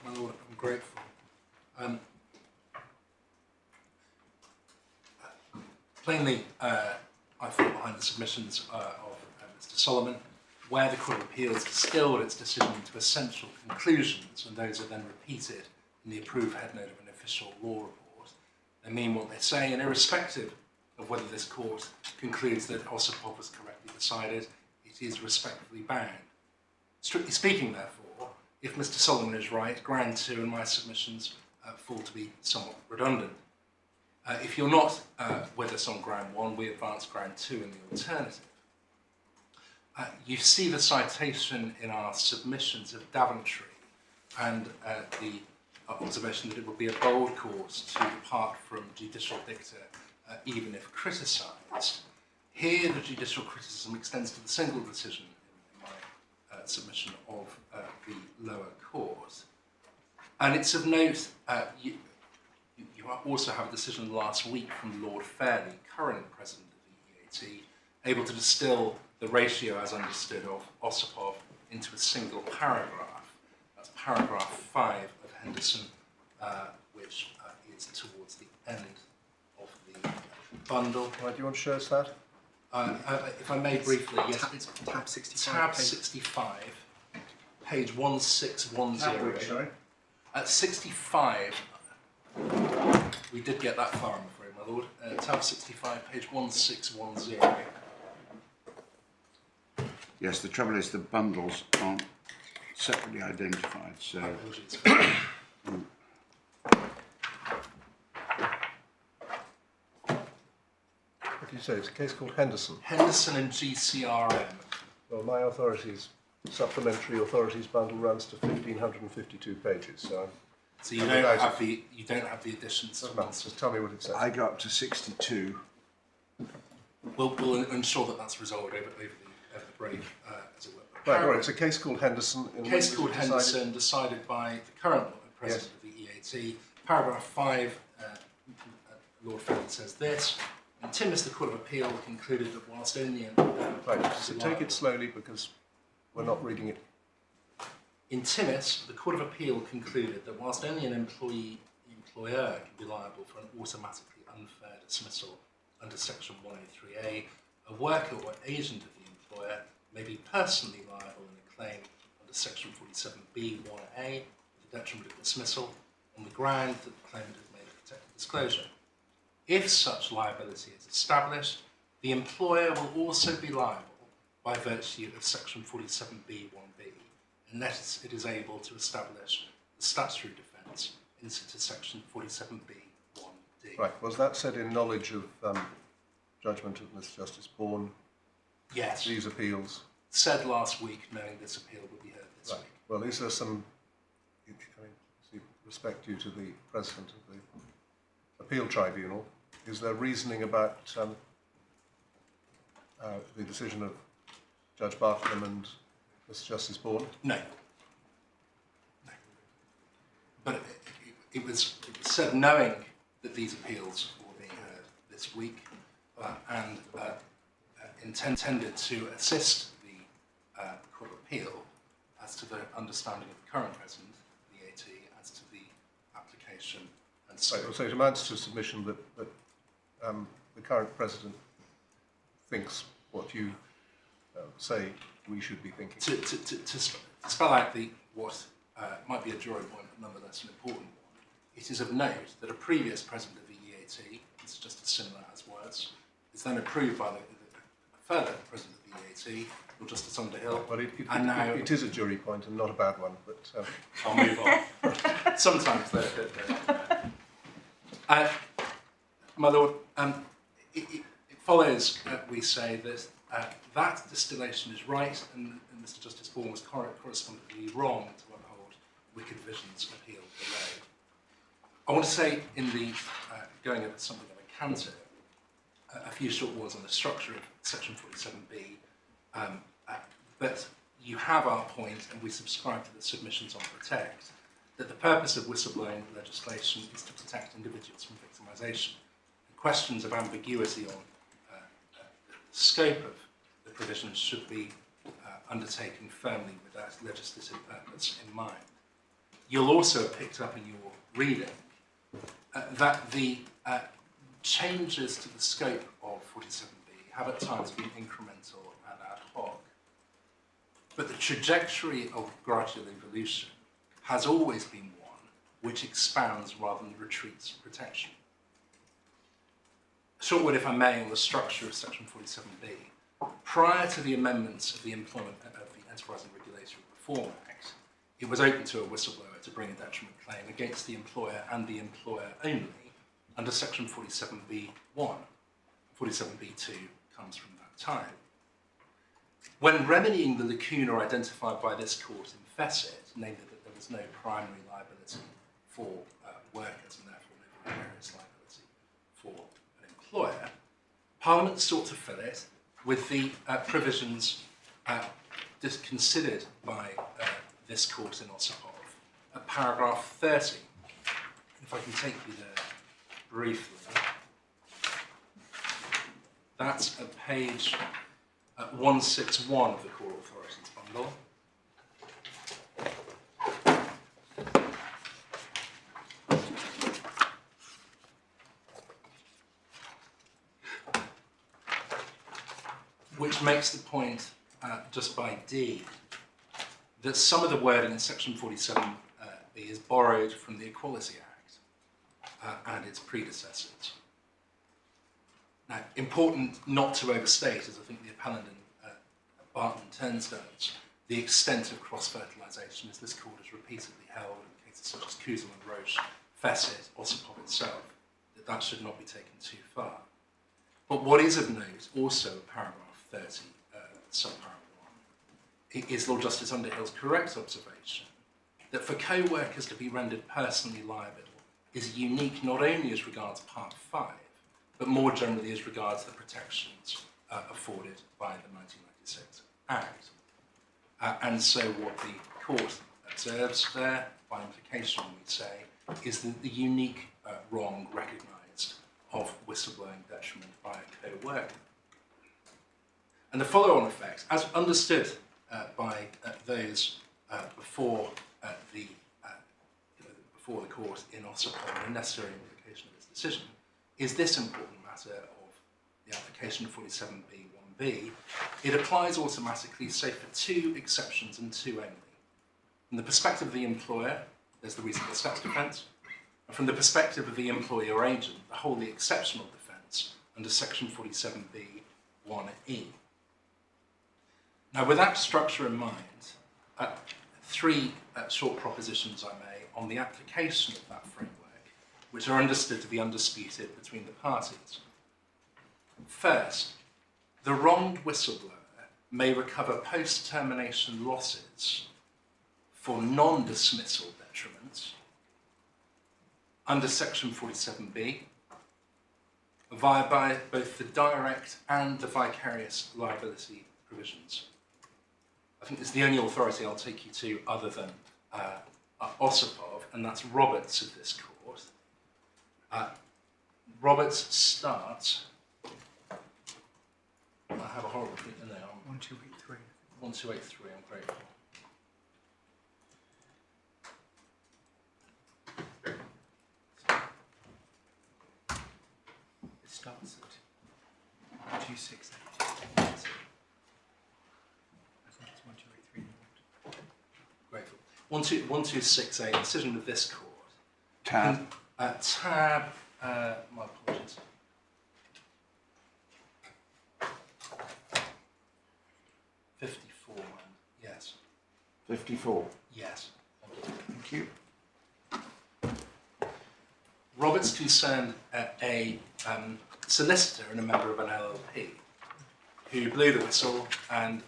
My lord, I'm grateful. Plainly, I fall behind the submissions of Mr. Solomon, where the Court of Appeals distilled its decision into essential conclusions, and those are then repeated in the approved headnote of an official law report. They mean what they say, and irrespective of whether this court concludes that Osipov was correctly decided, it is respectfully bound. Strictly speaking, therefore, if Mr. Solomon is right, ground 2 and my submissions fall to be somewhat redundant. If you're not with us on ground 1, we advance ground 2 in the alternative. You see the citation in our submissions of Daventry and the observation that it would be a bold course to depart from judicial dicta even if criticised. Here the judicial criticism extends to the single decision in my submission of the lower court. And it's of note, you also have a decision last week from Lord Fairley, current president of the EAT, able to distill the ratio as understood of Osipov into a single paragraph. That's paragraph 5 of Henderson, which is towards the end of the bundle. Do you want to show us that? If I may briefly, yes, it's tab 65. tab 65, page 1610. Sorry? At 65, we did get that far, I'm afraid, my lord. Tab 65, page 1610. Yes, the trouble is the bundles aren't separately identified, so... Apologies. What did you say? It's a case called Henderson. Henderson and GCRM. Well, my supplementary authorities bundle runs to 1,552 pages, so So you don't have the additions. just tell me what it says. I got up to 62. We'll ensure that that's resolved over the break, as it were. Right, it's a case called Henderson. A case called Henderson, decided by the current president of the EAT. Paragraph 5, Lord Fairley says this. In Timmins, the Court of Appeal concluded that whilst only... Right, so take it slowly because we're not reading it. In Timmins, the Court of Appeal concluded that whilst only an employer can be liable for an automatically unfair dismissal under Section 103A, a worker or agent of the employer may be personally liable in a claim under Section 47B(1)(a) with the detriment of dismissal on the ground that the claimant has made a protected disclosure. If such liability is established, the employer will also be liable by virtue of Section 47B(1)(b), unless it is able to establish the statutory defence into Section 47B(1)(d). Right, was that said in knowledge of judgment of Mr. Justice Bourne? Yes. These appeals? Said last week, knowing this appeal would be heard this week. Well, is there some respect due to the President of the Appeal Tribunal? Is there reasoning about the decision of Judge Barton and Mr. Justice Bourne? No. No. But it was said knowing that these appeals were being heard this week and intended to assist the Court of Appeal as to the understanding of the current President of the AT as to the application and so Right, well, so it amounts to a submission that the current President thinks what you say we should be thinking. To spell out what might be a jury point, but nonetheless an important one, it is of note that a previous president of the EAT, it's just as similar as words, is then approved by the further president of the EAT, or Justice Underhill. Well, now it is a jury point and not a bad one, but I'll move on. Sometimes they're my Lord, it follows that we say that that distillation is right, and Mr. Justice Bourne was correspondingly wrong to uphold Wicked Vision's appeal below. I want to say, in the going over something of a canter, a few short words on the structure of Section 47B. But you have our point, and we subscribe to the submissions on Protect, that the purpose of whistleblowing legislation is to protect individuals from victimisation. And questions of ambiguity on the scope of the provisions should be undertaken firmly with that legislative purpose in mind. You'll also have picked up in your reading that the changes to the scope of 47B have at times been incremental and ad hoc. But the trajectory of gradual evolution has always been one which expands rather than retreats protection. A short word, if I may, on the structure of Section 47B. Prior to the amendments of the Enterprise and Regulatory Reform Act, it was open to a whistleblower to bring a detriment claim against the employer and the employer only under Section 47B1. 47B2 comes from that time. When remedying the lacuna identified by this court in Fessett, namely that there was no primary liability for workers and therefore no vicarious liability for an employer, Parliament sought to fill it with the provisions considered by this court in Ossipov at paragraph 30. If I can take you there briefly. That's at page 161 of the Core Authorities Bundle. Which makes the point, just by D, that some of the wording in Section 47B is borrowed from the Equality Act and its predecessors. Now, important not to overstate, as I think the appellant in Barton Turns Developments Ltd, the extent of cross-fertilisation, as this court has repeatedly held in cases such as Coulson and Roche, Fessett, Ossipov itself, that should not be taken too far. But what is of note, also in paragraph 30, subparagraph 1, is Lord Justice Underhill's correct observation that for co-workers to be rendered personally liable is unique not only as regards Part 5, but more generally as regards the protections afforded by the 1996 Act. And so what the court observes there, by implication we'd say, is the unique wrong recognised of whistleblowing detriment by a co-worker. And the follow-on effect, as understood by those before the court in Ossipov, the necessary implication of this decision, is this important matter of the application of 47B1B. It applies automatically, save for two exceptions and two only. From the perspective of the employer, there's the reasonable steps defence, and from the perspective of the employer agent, the wholly exceptional defence under Section 47B1E. Now, with that structure in mind, three short propositions I may on the application of that framework, which are understood to be undisputed between the parties. First, the wronged whistleblower may recover post-termination losses for non-dismissal detriments under Section 47B via both the direct and the vicarious liability provisions. I think it's the only authority I'll take you to other than Ossipov, and that's Roberts of this court. Roberts starts. I have a horrible thing in there. 1283. 1283, I'm grateful. It starts at 268. 1268, decision of this court. Tab. Tab, my apologies. Yes. 54. Yes. Thank you. Roberts concerned a solicitor and a member of an LLP who blew the whistle and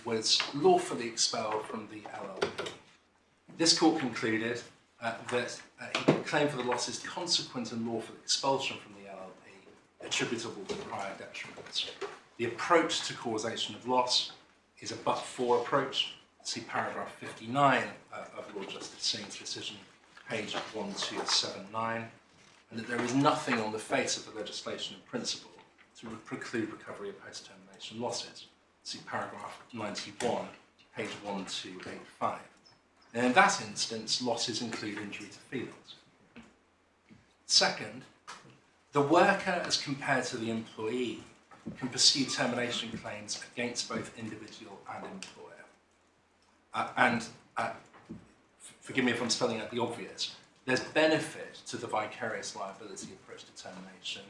was lawfully expelled from the LLP. This court concluded that he could claim for the losses consequent and lawful expulsion from the LLP attributable to prior detriments. The approach to causation of loss is a but-for approach. See paragraph 59 of Lord Justice Singh's decision, page 1279, and that there is nothing on the face of the legislation in principle to preclude recovery of post-termination losses. See paragraph 91, page 1285. And in that instance, losses include injury to feelings. Second, the worker as compared to the employee can pursue termination claims against both individual and employer. Forgive me if I'm spelling out the obvious, there's benefit to the vicarious liability approach to termination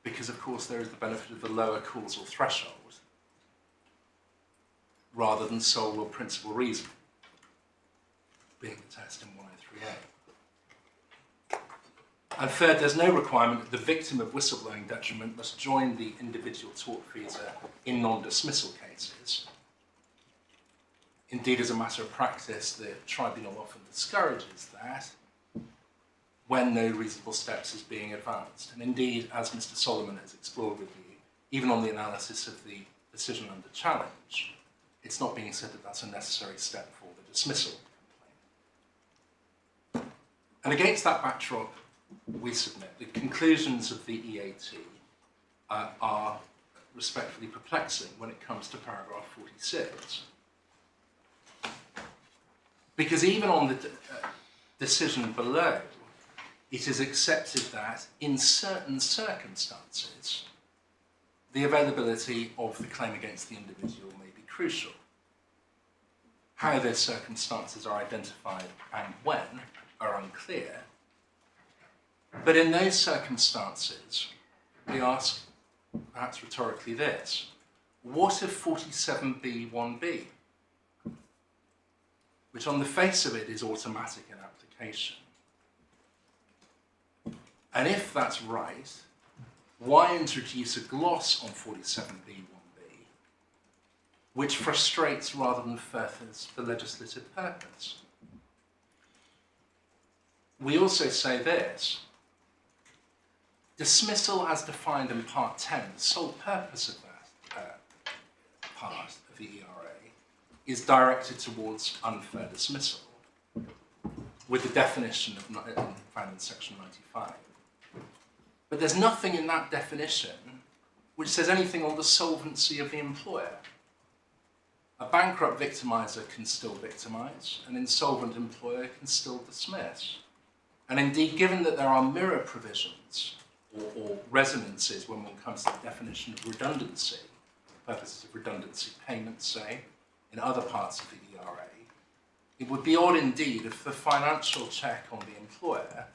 because, of course, there is the benefit of the lower causal threshold rather than sole or principal reason, being the test in 103A. And third, there's no requirement that the victim of whistleblowing detriment must join the individual tortfeasor in non-dismissal cases. Indeed, as a matter of practice, the tribunal often discourages that when no reasonable steps is being advanced. And indeed, as Mr. Solomon has explored with you, even on the analysis of the decision under challenge, it's not being said that that's a necessary step for the dismissal complaint. And against that backdrop, we submit the conclusions of the EAT are respectfully perplexing when it comes to paragraph 46. Because even on the decision below, it is accepted that in certain circumstances, the availability of the claim against the individual may be crucial. How those circumstances are identified and when are unclear. But in those circumstances, we ask, perhaps rhetorically, this: what if 47B1B, which on the face of it is automatic in application? And if that's right, why introduce a gloss on 47B1B, which frustrates rather than furthers the legislative purpose? We also say this: dismissal as defined in Part 10, the sole purpose of that part of the ERA is directed towards unfair dismissal, with the definition found in section 95. But there's nothing in that definition which says anything on the solvency of the employer. A bankrupt victimiser can still victimise, an insolvent employer can still dismiss. And indeed, given that there are mirror provisions or resonances when one comes to the definition of redundancy, purposes of redundancy payments, say, in other parts of the ERA, it would be odd indeed if the financial check on the employer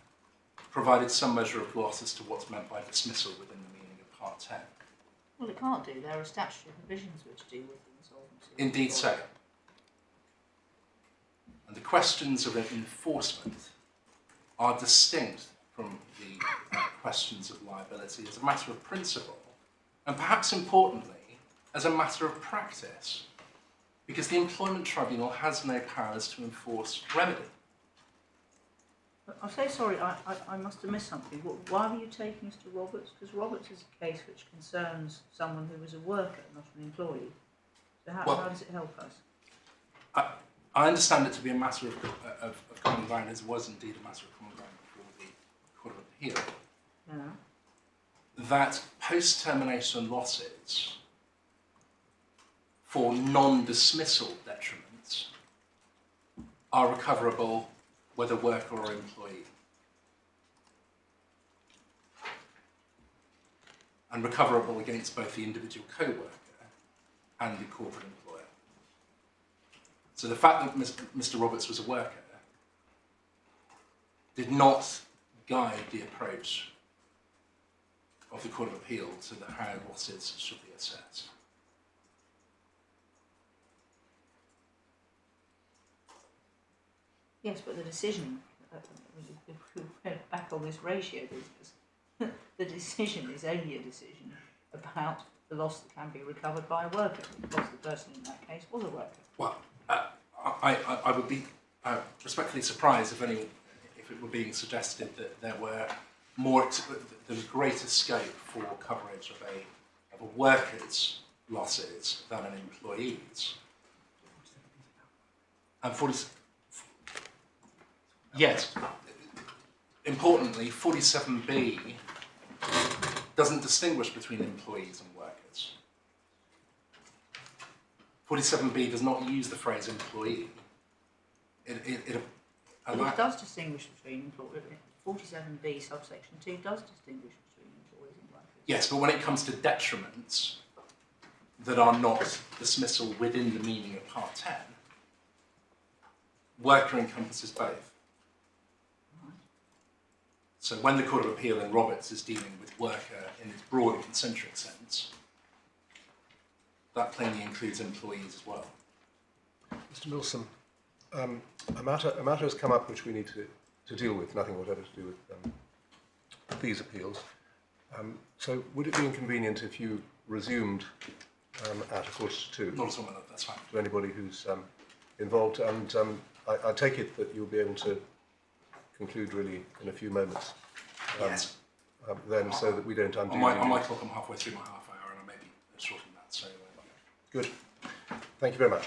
provided some measure of gloss as to what's meant by dismissal within the meaning of Part 10. Well, it can't do. There are statutory provisions which deal with insolvency. Indeed so. And the questions of enforcement are distinct from the questions of liability as a matter of principle, and perhaps importantly, as a matter of practice, because the Employment Tribunal has no powers to enforce remedy. I'm so sorry, I must have missed something. Why were you taking us to Roberts? Because Roberts is a case which concerns someone who was a worker, not an employee. So how does it help us? I understand it to be a matter of common ground, as it was indeed a matter of common ground before the Court of Appeal. Yeah. That post-termination losses for non-dismissal detriments are recoverable whether worker or employee, and recoverable against both the individual co-worker and the corporate employer. So the fact that Mr. Roberts was a worker did not guide the approach of the Court of Appeal to how losses should be assessed. Yes, but the decision, if we went back on this ratio business, the decision is only a decision about the loss that can be recovered by a worker, because the person in that case was a worker. Well, I would be respectfully surprised if it were being suggested that there was greater scope for coverage of a worker's losses than an employee's. And yes, importantly, 47B doesn't distinguish between employees and workers. 47B does not use the phrase employee. But it does distinguish between employees. 47B subsection 2 does distinguish between employees and workers. Yes, but when it comes to detriments that are not dismissal within the meaning of Part 10, worker encompasses both. So when the Court of Appeal in Roberts is dealing with worker in its broader concentric sense, that plainly includes employees as well. Mr. Milsom, a matter has come up which we need to deal with, nothing whatever to do with these appeals. So would it be inconvenient if you resumed at 1:45? Not at all, that's fine. To anybody who's involved, and I take it that you'll be able to conclude really in a few moments. Yes. Then, so that we don't undo. On my clock, I'm halfway through my half hour, and I may be shorting that. So. Good. Thank you very much.